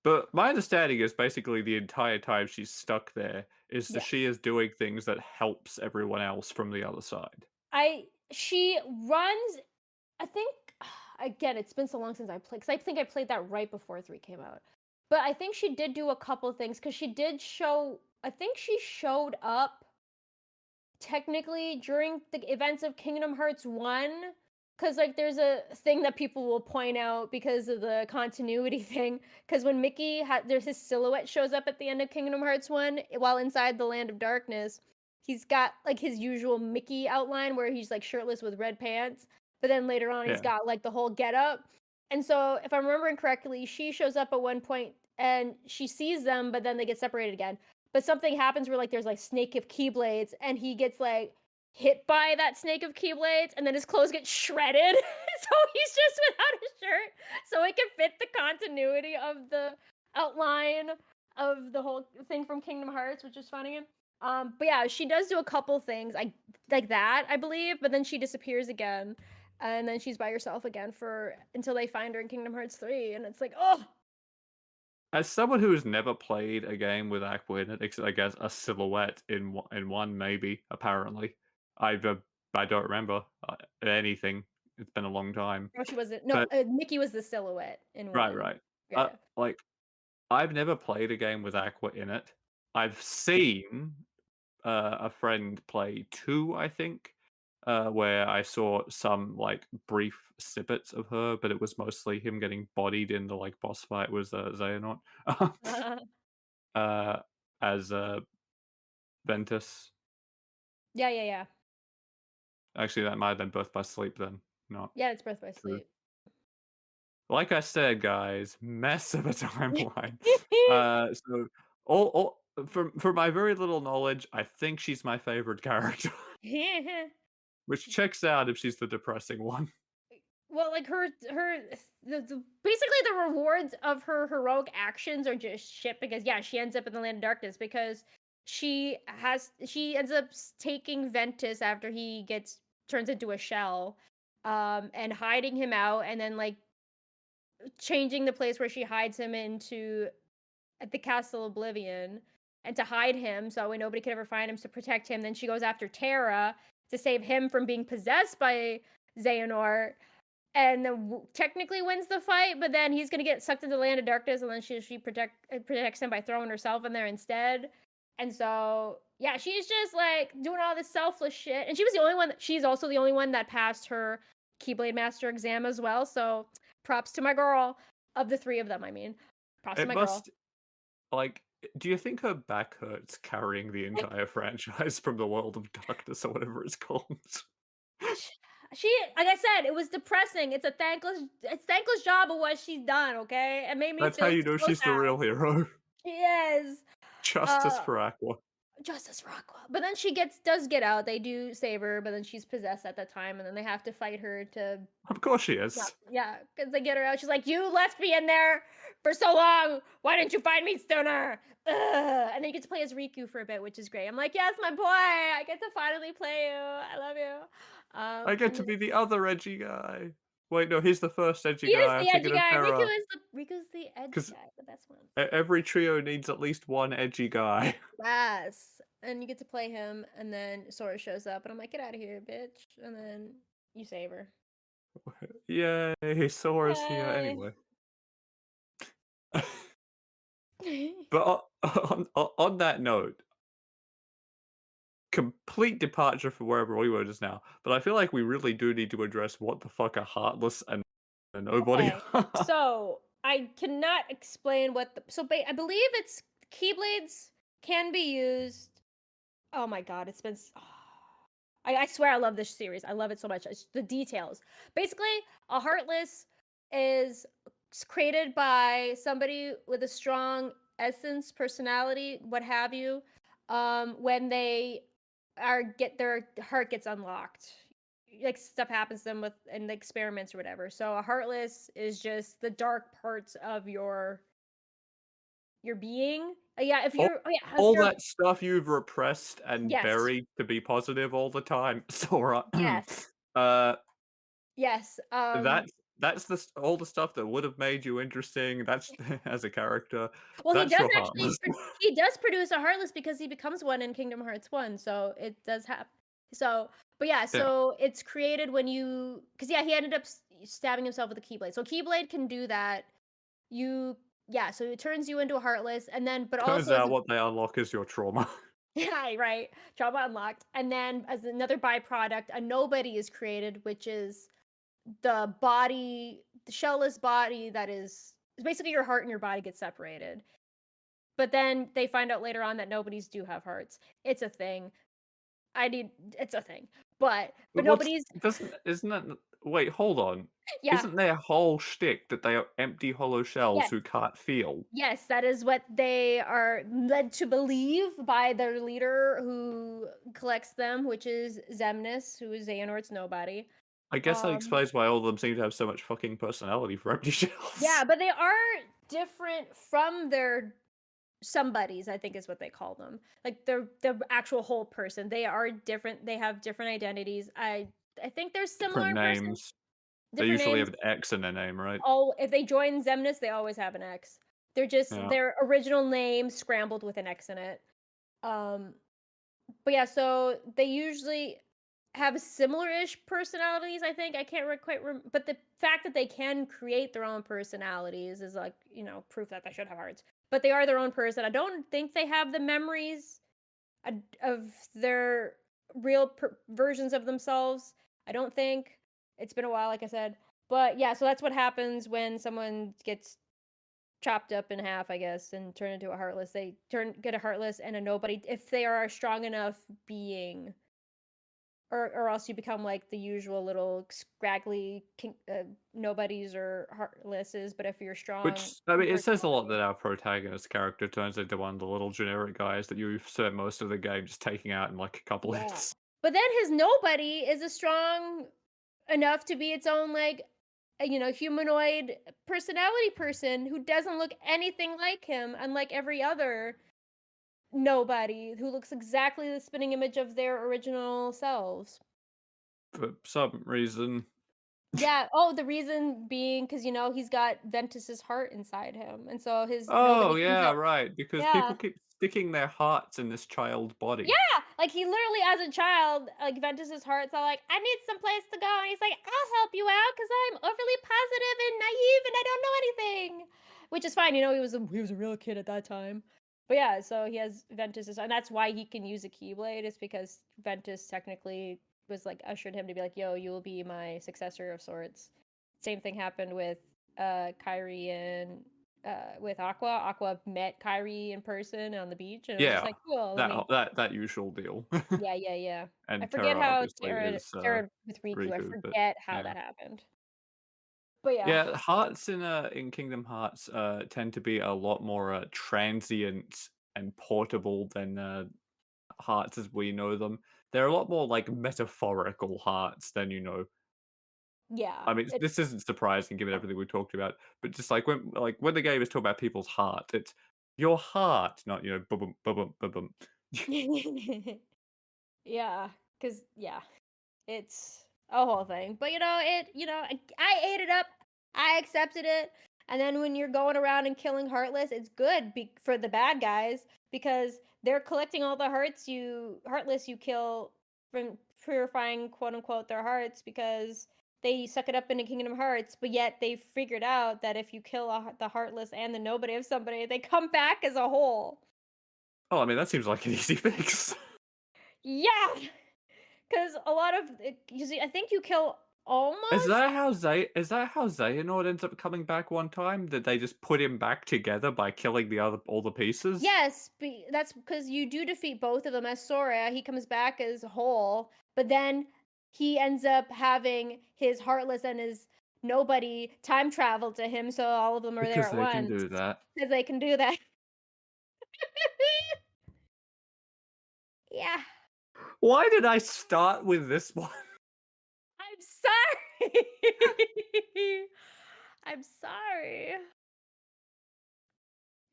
But my understanding is basically the entire time she's stuck there is that yeah. she is doing things that helps everyone else from the other side. She runs. I think again, it's been so long since I played because I think I played that right before 3 came out. But I think she did do a couple things because she did show. I think she showed up technically during the events of Kingdom Hearts 1, 'Cause, like, there's a thing that people will point out because of the continuity thing. Because when Mickey had there's his silhouette shows up at the end of Kingdom Hearts 1, while inside the Land of Darkness, he's got, like, his usual Mickey outline where he's, like, shirtless with red pants, but then later on, he's Yeah. got, like, the whole getup, and so, if I'm remembering correctly, she shows up at one point, and she sees them, but then they get separated again, but something happens where, like, there's, like, snake of keyblades, and he gets, like, hit by that snake of keyblades, and then his clothes get shredded. So he's just without a shirt, so it can fit the continuity of the outline of the whole thing from Kingdom Hearts, which is funny. But yeah, she does do a couple things, like that, I believe, but then she disappears again, and then she's by herself again for until they find her in Kingdom Hearts 3, and it's like, oh, As someone who has never played a game with Aqua in it, except I guess a silhouette in one maybe, apparently. I've, I don't remember, anything. It's been a long time. no, she wasn't. No, But Mickey was the silhouette in right, one. right. Yeah. Like, I've never played a game with Aqua in it. I've seen, a friend play 2, I think, where I saw some, like, brief snippets of her, but it was mostly him getting bodied in the, like, boss fight with, Xehanort, uh, as, Ventus. Yeah, yeah, yeah. Actually, that might have been Birth by Sleep then, not Yeah, it's Birth by 2. Sleep. Like I said, guys, mess of a timeline. So all for my very little knowledge, I think she's my favorite character, which checks out if she's the depressing one. Well, like the basically the rewards of her heroic actions are just shit because yeah, she ends up in the land of darkness because she ends up taking Ventus after he gets turns into a shell, and hiding him out, and then like changing the place where she hides him into at the Castle Oblivion, and to hide him so way nobody could ever find him to protect him. Then she goes after Terra to save him from being possessed by Xehanort, and then technically wins the fight, but then he's gonna get sucked into the land of darkness, and then she protects him by throwing herself in there instead. And so yeah, she's just like doing all this selfless shit, and she was the only one. She's also the only one that passed her Keyblade Master exam as well. So props to my girl. Of the three of them, I mean, props to It my girl. must like, do you think her back hurts carrying the entire franchise from the World of Darkness or whatever it's called? Sh She like I said, it was depressing. It's thankless job of what she's done, okay? It made me That's how feel you know so she's the sad. real hero. She is. Justice Uh, for Aqua. Justice for Aqua. But then she does get out. They do save her, but then she's possessed at that time, and then they have to fight her to Of course she not is. yeah, because they get her out. She's like, "You left me in there for so long. Why didn't you find me sooner?" Ugh. And then you get to play as Riku for a bit, which is great. I'm like, "Yes, my boy. I get to finally play you. I love you." I get And to then be the other edgy guy. Wait, no, he's the first edgy he is guy. I'm the thinking edgy of guy. Terra. Riku's the edgy 'Cause guy, the best one. every trio needs at least one edgy guy. Yes. And you get to play him, and then Sora shows up, and I'm like, "Get out of here, bitch!" And then you save her. Yay, Sora's here Yay. anyway. But on that note, complete departure from wherever we were just now, but I feel like we really do need to address what the fuck are Heartless and a Nobody Okay. are. So I cannot explain what I believe it's keyblades can be used. Oh my god, it's been. I swear I love this series. I love it so much. It's the details. Basically, a heartless is created by somebody with a strong essence, personality, what have you. When they get their heart gets unlocked, like stuff happens to them with in the experiments or whatever. So a heartless is just the dark parts of your being. Yeah, if all, you're oh yeah, if all you're that stuff you've repressed and yes, buried to be positive all the time, Sora. yes, uh, yes. that's all the stuff that would have made you interesting. That's as a character. Well, That's your Heartless. he does produce a Heartless because he becomes one in Kingdom Hearts 1, so it does have so but yeah, Yeah, so it's created when you because yeah, he ended up stabbing himself with a Keyblade. So Keyblade can do that. You yeah, so it turns you into a Heartless, and then but turns also as out a what they unlock is your trauma. yeah, right, trauma unlocked, and then as another byproduct, a Nobody is created, which is the body, the shellless body that is basically your heart and your body get separated. But then they find out later on that nobodies do have hearts. It's a thing. I need it's a thing. But But what's nobody's doesn't isn't that wait, hold on. yeah. Isn't their whole shtick that they are empty hollow shells Yes. who can't feel? Yes, that is what they are led to believe by their leader who collects them, which is Zemnis, who is Xehanort's nobody. I guess that Um, explains why all of them seem to have so much fucking personality for empty yeah, shells. but they are different from their somebodies, I think is what they call them. Like the actual whole person. They are different. They have different identities. I think they're similar Different in person, names. They different usually names. have an X in their name, right? Oh, if they join Zemnis, they always have an X. They're just Yeah. their original name scrambled with an X in it. Um, but yeah, so they usually have similar-ish personalities, I think. I can't quite but the fact that they can create their own personalities is like, proof that they should have hearts. But they are their own person. I don't think they have the memories of their real versions of themselves. I don't think. It's been a while, like I said. But yeah, so that's what happens when someone gets chopped up in half, I guess, and turned into a heartless. They get a heartless and a nobody if they are a strong enough being, or else you become like the usual little scraggly nobodies or heartlesses. But if you're strong Which, I in mean, it says a lot personality, that our protagonist character turns into one of the little generic guys that you've spent most of the game just taking out in like a couple yeah. hits. But then his nobody is a strong enough to be its own like humanoid personality person who doesn't look anything like him, unlike every other nobody who looks exactly the spinning image of their original selves. For some reason. Yeah. Oh, the reason being because he's got Ventus's heart inside him, and so his Oh, nobody comes yeah, out. right, because people Yeah. keep sticking their hearts in this child body. Yeah, like, he literally as a child, like, Ventus's heart's all like, "I need some place to go," and he's like, "I'll help you out because 'cause I'm overly positive and naive and I don't know anything." Which is fine, he was a real kid at that time. But yeah, so he has Ventus's and that's why he can use a Keyblade is because Ventus technically was, like, ushered him to be like, "Yo, you will be my successor of sorts." Same thing happened with, Kyrie and, with Aqua. Aqua met Kyrie in person on the beach, and it was just Yeah, like, "Cool, let that me." that usual deal. Yeah, yeah, yeah. I And forget Terra how obviously Sarah is, Sarah with Riku, I Riku, but forget how yeah. that happened. But yeah. Yeah, hearts in Kingdom Hearts, tend to be a lot more, transient and portable than, hearts as we know them. They're a lot more, like, metaphorical hearts than, Yeah. I mean, this isn't surprising given everything we talked about, but just like when the game is talking about people's heart, it's your heart, not bum bum bum bum bum. Yeah, cause yeah. It's a whole thing. But I ate it up. I accepted it. And then when you're going around and killing Heartless, it's good for the bad guys because they're collecting all the Heartless you kill from purifying quote unquote their hearts because they suck it up into Kingdom Hearts, but yet they figured out that if you kill the Heartless and the nobody of somebody, they come back as a whole. Oh, I mean, that seems like an easy fix. Yeah, because a lot of you see, I think you kill almost. Is that how Xehanort ends up coming back one time? Did they just put him back together by killing the other all the pieces? Yes, that's because you do defeat both of them as Sora. He comes back as whole, but then he ends up having his Heartless and his Nobody time travel to him, so all of them are there Because at they can once do that. because they can do that. Yeah, Why did I start with this one? I'm sorry. I'm sorry.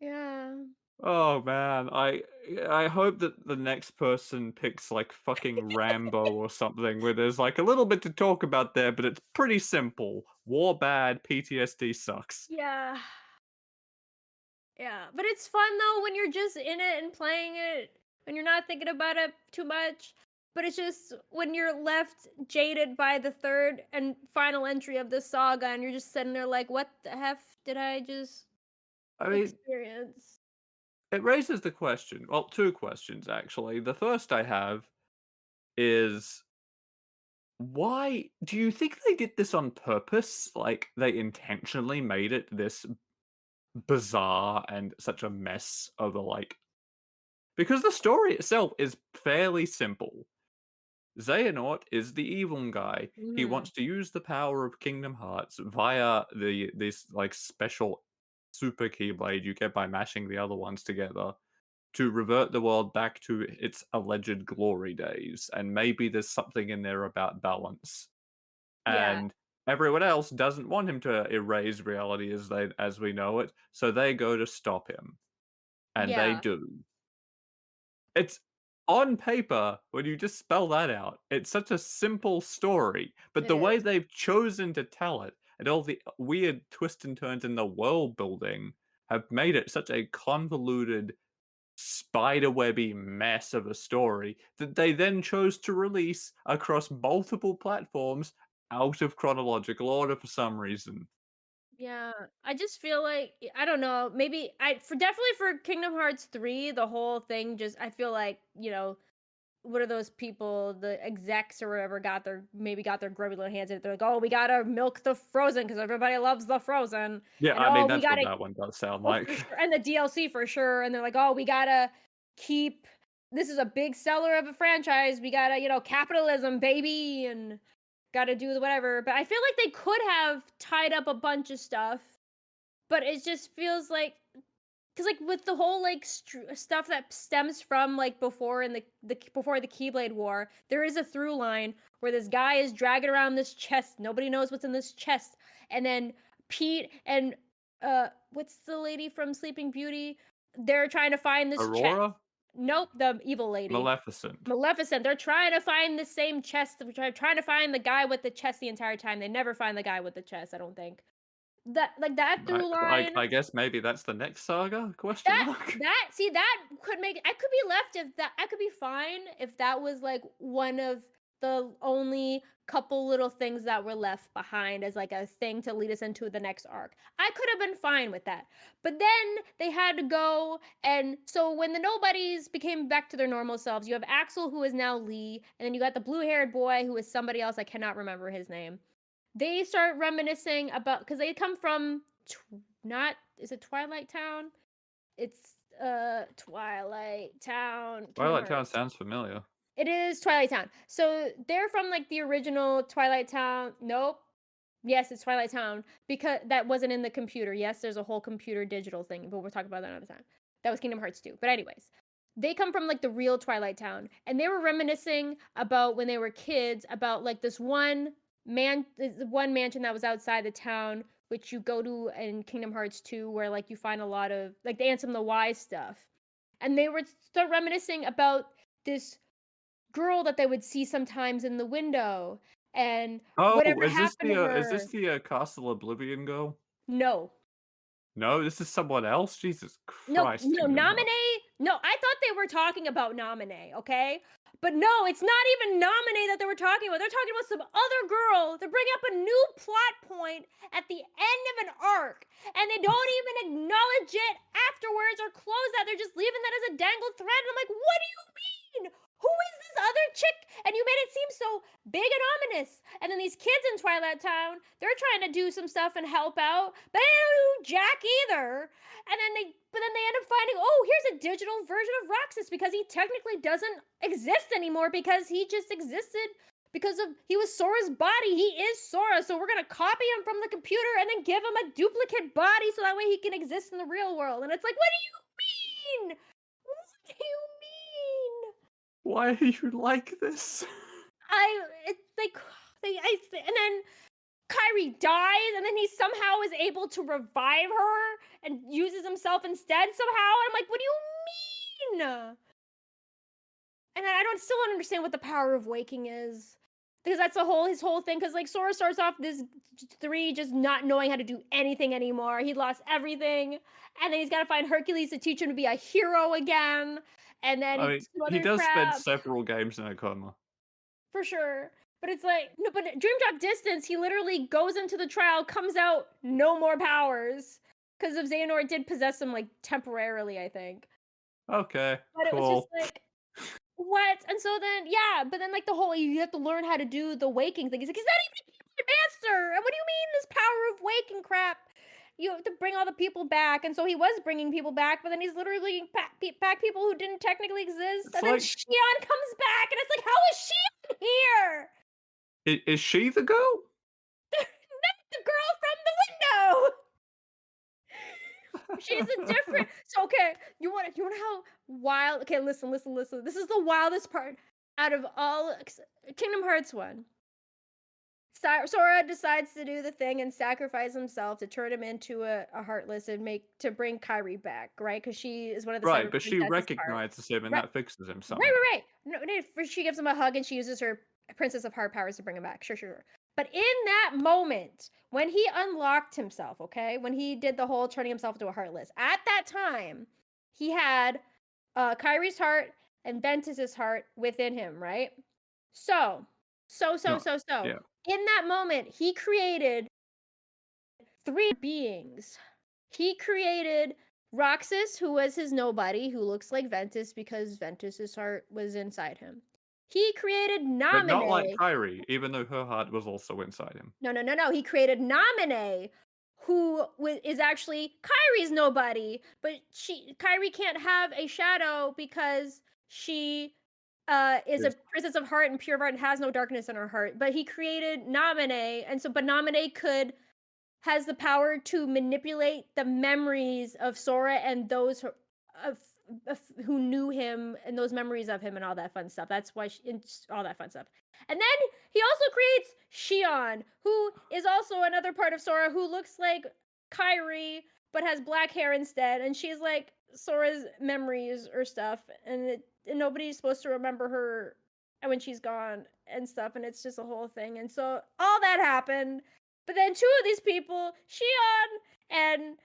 Yeah. Oh man, I hope that the next person picks like fucking Rambo or something where there's like a little bit to talk about there, but it's pretty simple. War bad, PTSD sucks. Yeah. Yeah, but it's fun though when you're just in it and playing it and you're not thinking about it too much. But it's just when you're left jaded by the third and final entry of the saga and you're just sitting there like, what the F did I just I mean, experience? it raises the question. Well, two questions actually. The first I have is Why do you think they did this on purpose? Like, they intentionally made it this bizarre and such a mess of a, like because the story itself is fairly simple. Xehanort is the evil guy. He Mhm. wants to use the power of Kingdom Hearts via this, like, special super keyblade you get by mashing the other ones together to revert the world back to its alleged glory days, and maybe there's something in there about balance. Yeah. And everyone else doesn't want him to erase reality as we know it, so they go to stop him, and they Yeah. do. It's on paper, when you just spell that out, it's such a simple story, but It the way is. they've chosen to tell it, and all the weird twists and turns in the world building, have made it such a convoluted, spiderwebby mess of a story that they then chose to release across multiple platforms out of chronological order for some reason. Yeah, I just feel like I don't know, maybe I for definitely for Kingdom Hearts 3, the whole thing just I feel like, what are those people, the execs or whatever got their grubby little hands in it. They're like, "Oh, we gotta milk the Frozen because everybody loves the Frozen." Yeah, And I mean, oh, we that's what gotta that one does sound oh for like. sure and the DLC for sure. And they're like, "Oh, we gotta keep this is a big seller of a franchise. We gotta, capitalism, baby, and gotta do the whatever." But I feel like they could have tied up a bunch of stuff, but it just feels like because like with the whole like stuff that stems from like before in the before the Keyblade War, there is a through line where this guy is dragging around this chest. Nobody knows what's in this chest, and then Pete and what's the lady from Sleeping Beauty? They're trying to find this chest. Aurora? Nope, the evil lady. Maleficent. Maleficent. They're trying to find the same chest. They're trying to find the guy with the chest the entire time. They never find the guy with the chest. I don't think that I through I line I guess maybe that's the next saga? Question that mark? that see, that could make I could be left if that I could be fine if that was, like, one of the only couple little things that were left behind as, like, a thing to lead us into the next arc. I could have been fine with that. But then they had to go, and so when the nobodies became back to their normal selves, you have Axel, who is now Lee, and then you got the blue-haired boy who is somebody else, I cannot remember his name. They start reminiscing about because they come from not is it Twilight Town? It's, Twilight Town, Kingdom Twilight Town Hearts. sounds familiar. It is Twilight Town. So, they're from, like, the original Twilight Town nope. Yes, it's Twilight Town because that wasn't in the computer. Yes, there's a whole computer digital thing, but we'll talk about that another time. That was Kingdom Hearts 2. But anyways, they come from, like, the real Twilight Town, and they were reminiscing about when they were kids about, like, this one mansion that was outside the town, which you go to in Kingdom Hearts 2, where, like, you find a lot of like, the Ansem the Wise stuff. And they would start reminiscing about this girl that they would see sometimes in the window and Oh, whatever happened to is this her. the, Castle Oblivion girl? No. No, this is someone else? Jesus No, Christ, no, Kingdom Hearts. Nominee no, I thought they were talking about Nominee, okay? But no, it's not even Nominee that they were talking about. They're talking about some other girl. They're bringing up a new plot point at the end of an arc, and they don't even acknowledge it afterwards or close that. They're just leaving that as a dangled thread. And I'm like, what do you mean? Who is this other chick? And you made it seem so big and ominous. And then these kids in Twilight Town, they're trying to do some stuff and help out, but they don't do jack either. But then they end up finding, oh, here's a digital version of Roxas because he technically doesn't exist anymore because he just existed because of he was Sora's body. He is Sora, so we're gonna copy him from the computer and then give him a duplicate body so that way he can exist in the real world. And it's like, what do you mean? What do you mean? Why are you like this? It's like and then Kyrie dies, and then he somehow is able to revive her and uses himself instead somehow. And I'm like, what do you mean? And I don't still don't understand what the power of waking is. Because that's his whole thing. Because like Sora starts off this three just not knowing how to do anything anymore. He lost everything, and then he's got to find Hercules to teach him to be a hero again. And then I he mean, some he other does spend crap several games in a coma. for sure. But it's like no, but Dream Drop Distance, he literally goes into the trial, comes out, no more powers. Because of Xehanort did possess him like temporarily, I think. Okay, But it was just cool. like What? And so then, yeah, but then like the whole you have to learn how to do the waking thing. He's like, "Is that even a master? And what do you mean this power of waking crap? You have to bring all the people back." And so he was bringing people back, but then he's literally back people who didn't technically exist. It's And then like, Shion comes back, and it's like, how is Shion here? is she the girl? Not the girl from the window. She's a different. So okay, you want how wild? Okay, listen. This is the wildest part out of all Kingdom Hearts one. Sora decides to do the thing and sacrifice himself to turn him into a heartless and make to bring Kyrie back, right? Because she is one of the Right, Cyber but she Princess's part. recognizes him and Right, that fixes him somehow. right. No, no, she gives him a hug and she uses her Princess of Heart powers to bring him back. Sure. But in that moment, when he unlocked himself, okay, when he did the whole turning himself into a heartless, at that time, he had Kyrie's heart and Ventus's heart within him, right? So, so, so, No. so, so, Yeah. in that moment, he created three beings. He created Roxas, who was his nobody, who looks like Ventus because Ventus's heart was inside him. He created But not like Naminé. Kyrie, even though her heart was also inside him. No. He created Naminé, who is actually Kyrie's nobody, but Kyrie can't have a shadow because she is a Yes. princess of heart and pure of heart and has no darkness in her heart. But he created Naminé, and so but Naminé has the power to manipulate the memories of Sora and those of, who knew him and those memories of him and all that fun stuff. That's why all that fun stuff. And then he also creates Shion, who is also another part of Sora who looks like Kyrie but has black hair instead, and she's like Sora's memories or stuff, and nobody's supposed to remember her when she's gone and stuff, and it's just a whole thing. And so all that happened, but then two of these people, Shion and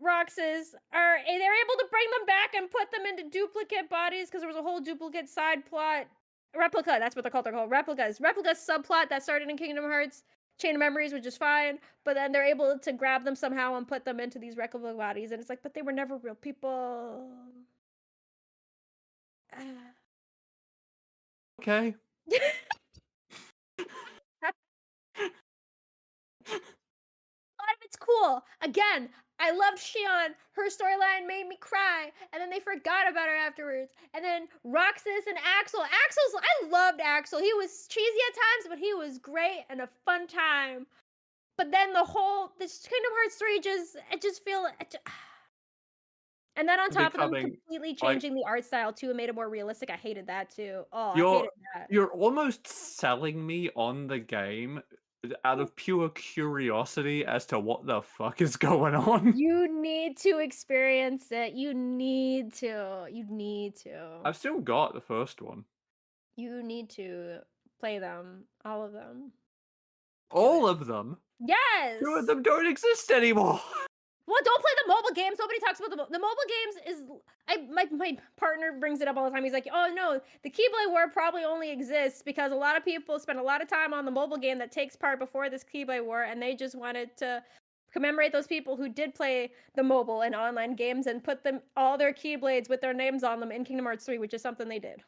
Roxas, they're able to bring them back and put them into duplicate bodies because there was a whole duplicate side plot. Replica, that's what they're called. They're called replicas. Replicas subplot that started in Kingdom Hearts Chain of Memories, which is fine. But then they're able to grab them somehow and put them into these replica bodies. And it's like, but they were never real people. Okay. Lot of it's cool. Again, I loved Shion. Her storyline made me cry, and then they forgot about her afterwards. And then Roxas and Axel. I loved Axel. He was cheesy at times, but he was great and a fun time. But then this Kingdom Hearts 3 I just feel and then on top of them Becoming completely like changing the art style too and made it more realistic. I hated that too. Oh, I you're hated that. you're almost selling me on the game out of pure curiosity as to what the fuck is going on. You need to experience it. You need to. You need to. I've still got the first one. You need to play them, all of them. Do All it. of them. Two of Yes! them don't exist anymore. Well, don't play the mobile games. Nobody talks about the mobile games is my partner brings it up all the time. He's like, "Oh no, the Keyblade War probably only exists because a lot of people spend a lot of time on the mobile game that takes part before this Keyblade War, and they just wanted to commemorate those people who did play the mobile and online games and put them all their Keyblades with their names on them in Kingdom Hearts 3, which is something they did."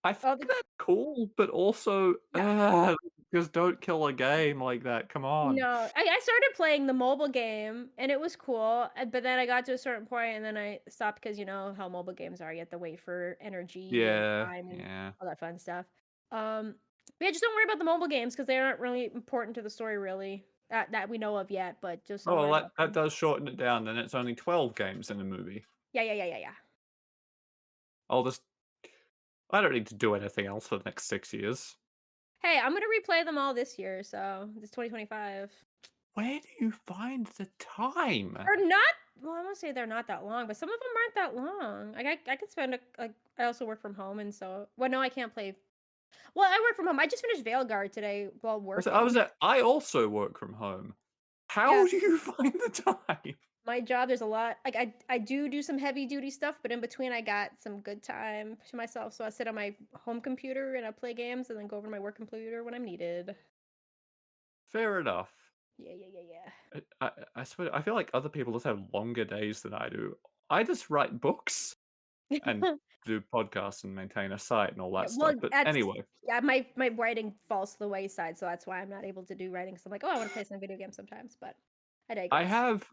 I think Oh, that's cool, but also, no. just don't kill a game like that. Come on. No, I started playing the mobile game and it was cool, but then I got to a certain point and then I stopped because you know how mobile games are. You have to wait for energy and Yeah, time and yeah. all that fun stuff. But yeah, just don't worry about the mobile games because they aren't really important to the story, really, that we know of yet. But just Oh, don't well, worry about that them. does shorten it down, then it's only 12 games in a movie. Yeah. I'll just I don't need to do anything else for the next 6 years. Hey, I'm gonna replay them all this year, so it's 2025. Where do you find the time? They're not. Well, I won't say they're not that long, but some of them aren't that long. Like I could spend I also work from home, and so well, no, I can't play. Well, I work from home. I just finished Veilguard today while working. I also work from home. Yeah, How do you find the time? my job, there's a lot. Like I do some heavy duty stuff, but in between, I got some good time to myself. So I sit on my home computer and I play games, and then go over to my work computer when I'm needed. Fair enough. Yeah. I swear, I feel like other people just have longer days than I do. I just write books and do podcasts and maintain a site and all Yeah, that well, stuff. But that's anyway, yeah, my writing falls to the wayside, so that's why I'm not able to do writing. So I'm like, "Oh, I wanna play some video games sometimes," but I I digress. have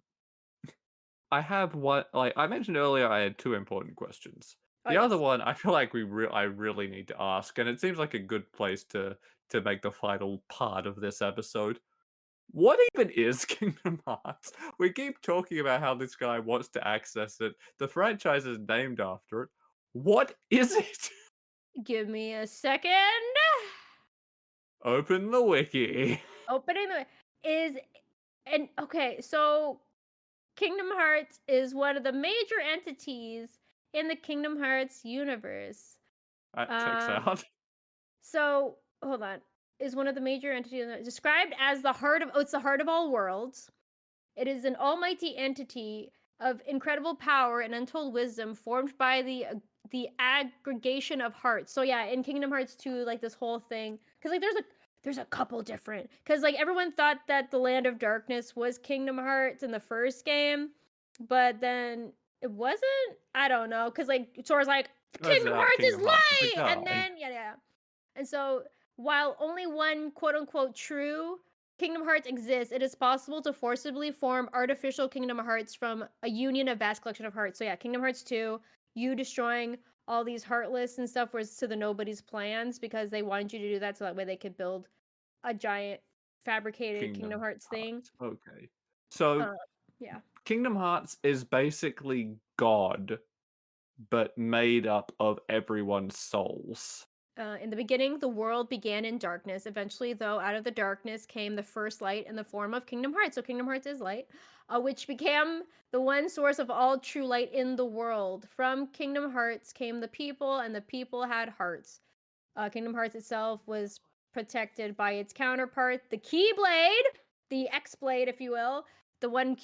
I have what like I mentioned earlier. I had two important questions. Oh, The other yes. one I feel like I really need to ask, and it seems like a good place to make the final part of this episode. What even is Kingdom Hearts? We keep talking about how this guy wants to access it. The franchise is named after it. What is it? Give me a second. Open the wiki. Opening the is and okay, so Kingdom Hearts is one of the major entities in the Kingdom Hearts universe. That checks Um, out. so hold on. Is one of the major entities described as the heart of it's the heart of all worlds. It is an almighty entity of incredible power and untold wisdom formed by the aggregation of hearts. So yeah, in Kingdom Hearts 2, like this whole thing, because like there's a couple different, because like everyone thought that the Land of Darkness was Kingdom Hearts in the first game, but then it wasn't. I don't know, because like Sora's like Turns Kingdom out Hearts is Kingdom Hearts is a light, and guy. then yeah. And so while only one quote unquote true Kingdom Hearts exists, it is possible to forcibly form artificial Kingdom Hearts from a union of vast collection of hearts. So yeah, Kingdom Hearts 2, you destroying all these heartless and stuff was to the nobody's plans because they wanted you to do that so that way they could build a giant fabricated Kingdom Kingdom Hearts thing. Hearts. Okay. So Uh, yeah. Kingdom Hearts is basically God, but made up of everyone's souls. In the beginning, the world began in darkness. Eventually, though, out of the darkness came the first light in the form of Kingdom Hearts. So, Kingdom Hearts is light, which became the one source of all true light in the world. From Kingdom Hearts came the people, and the people had hearts. Kingdom Hearts itself was protected by its counterpart, the Keyblade, the X Blade, if you will, the one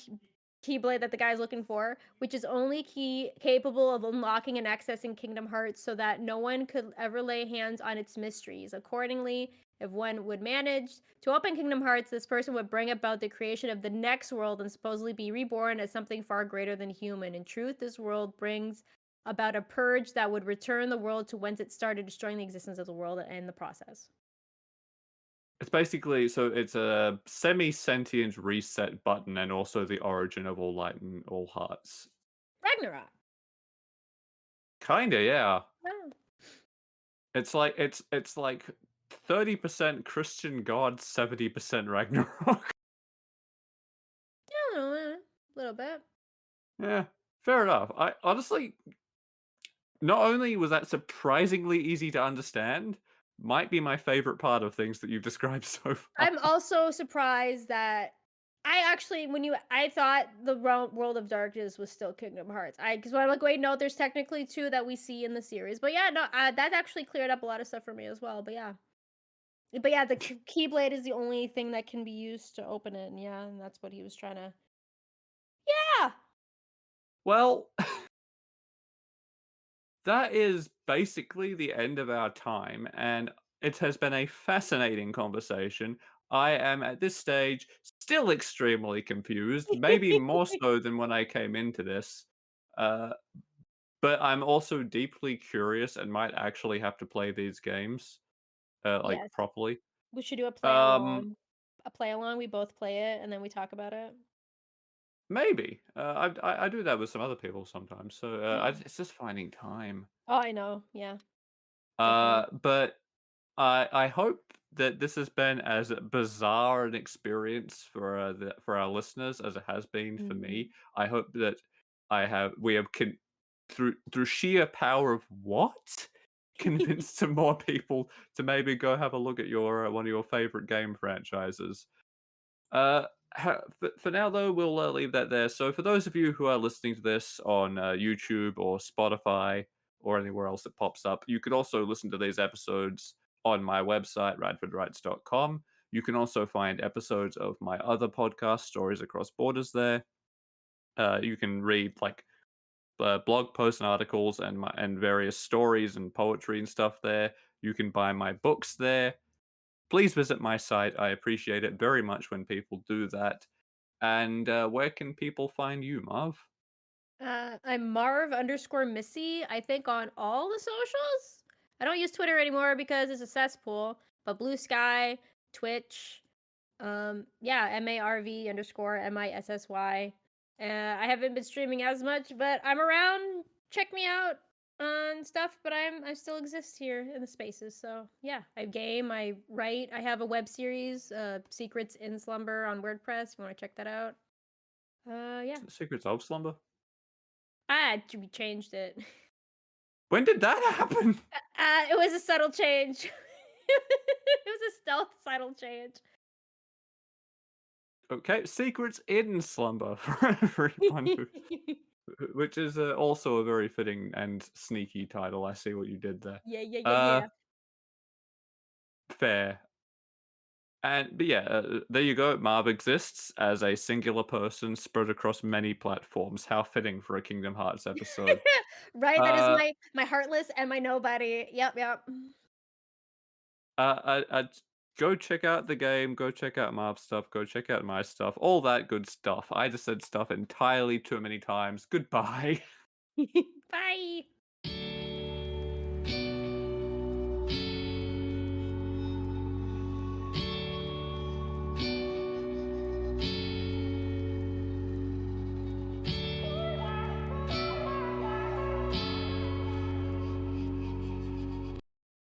Keyblade that the guy's looking for, which is only key capable of unlocking and accessing Kingdom Hearts so that no one could ever lay hands on its mysteries. Accordingly, if one would manage to open Kingdom Hearts, this person would bring about the creation of the next world and supposedly be reborn as something far greater than human. In truth, this world brings about a purge that would return the world to whence it started, destroying the existence of the world in the process. It's basically so it's a semi-sentient reset button and also the origin of all light and all hearts. Ragnarok. Kinda, yeah. Oh, It's like 30% Christian God, 70% Ragnarok. I don't know, a little bit. Yeah, fair enough. I honestly, not only was that surprisingly easy to understand, might be my favorite part of things that you've described so far. I'm also surprised that I actually, I thought the World of Darkness was still Kingdom Hearts. Because when I'm like, wait, no, there's technically two that we see in the series. But yeah, no, that actually cleared up a lot of stuff for me as well. But yeah, the Keyblade is the only thing that can be used to open it. And yeah, and that's what he was trying to. Yeah. Well, that is basically the end of our time, and it has been a fascinating conversation. I am at this stage still extremely confused, maybe more so than when I came into this. Uh, but I'm also deeply curious and might actually have to play these games like Yes. properly. We should do a play Um, along. A play along. We both play it and then we talk about it. maybe I do that with some other people sometimes, so Yeah. it's just finding time. Oh, I know. Yeah, definitely. But I hope that this has been as bizarre an experience for for our listeners as it has been for Mhm. me. I hope that we have through sheer power of what convinced some more people to maybe go have a look at your one of your favorite game franchises. Uh, for now, though, we'll leave that there. So, for those of you who are listening to this on YouTube or Spotify or anywhere else that pops up, you could also listen to these episodes on my website, radfordwrites.com. You can also find episodes of my other podcast, Stories Across Borders, there. You can read like blog posts and articles and various stories and poetry and stuff there. You can buy my books there. Please visit my site. I appreciate it very much when people do that. And where can people find you, Marv? I'm Marv underscore Missy, I think on all the socials. I don't use Twitter anymore because it's a cesspool, but Blue Sky, Twitch, yeah, MARV underscore MISSY. I haven't been streaming as much, but I'm around. Check me out on stuff, but I still exist here in the spaces. So yeah, I game, I write, I have a web series, Secrets in Slumber on WordPress. If you want to check that out. Yeah, Secrets of Slumber? we changed it. When did that happen? It was a subtle change. It was a stealth subtle change. Okay, Secrets in Slumber. Very fun. Which is also a very fitting and sneaky title. I see what you did there. Yeah, yeah, yeah, Uh, yeah. fair. But yeah, there you go. Marv exists as a singular person spread across many platforms. How fitting for a Kingdom Hearts episode. Right, that is Uh, my heartless and my nobody. Yep, yep. go check out the game. Go check out Marv's stuff. Go check out my stuff. All that good stuff. I just said stuff entirely too many times. Goodbye. Bye.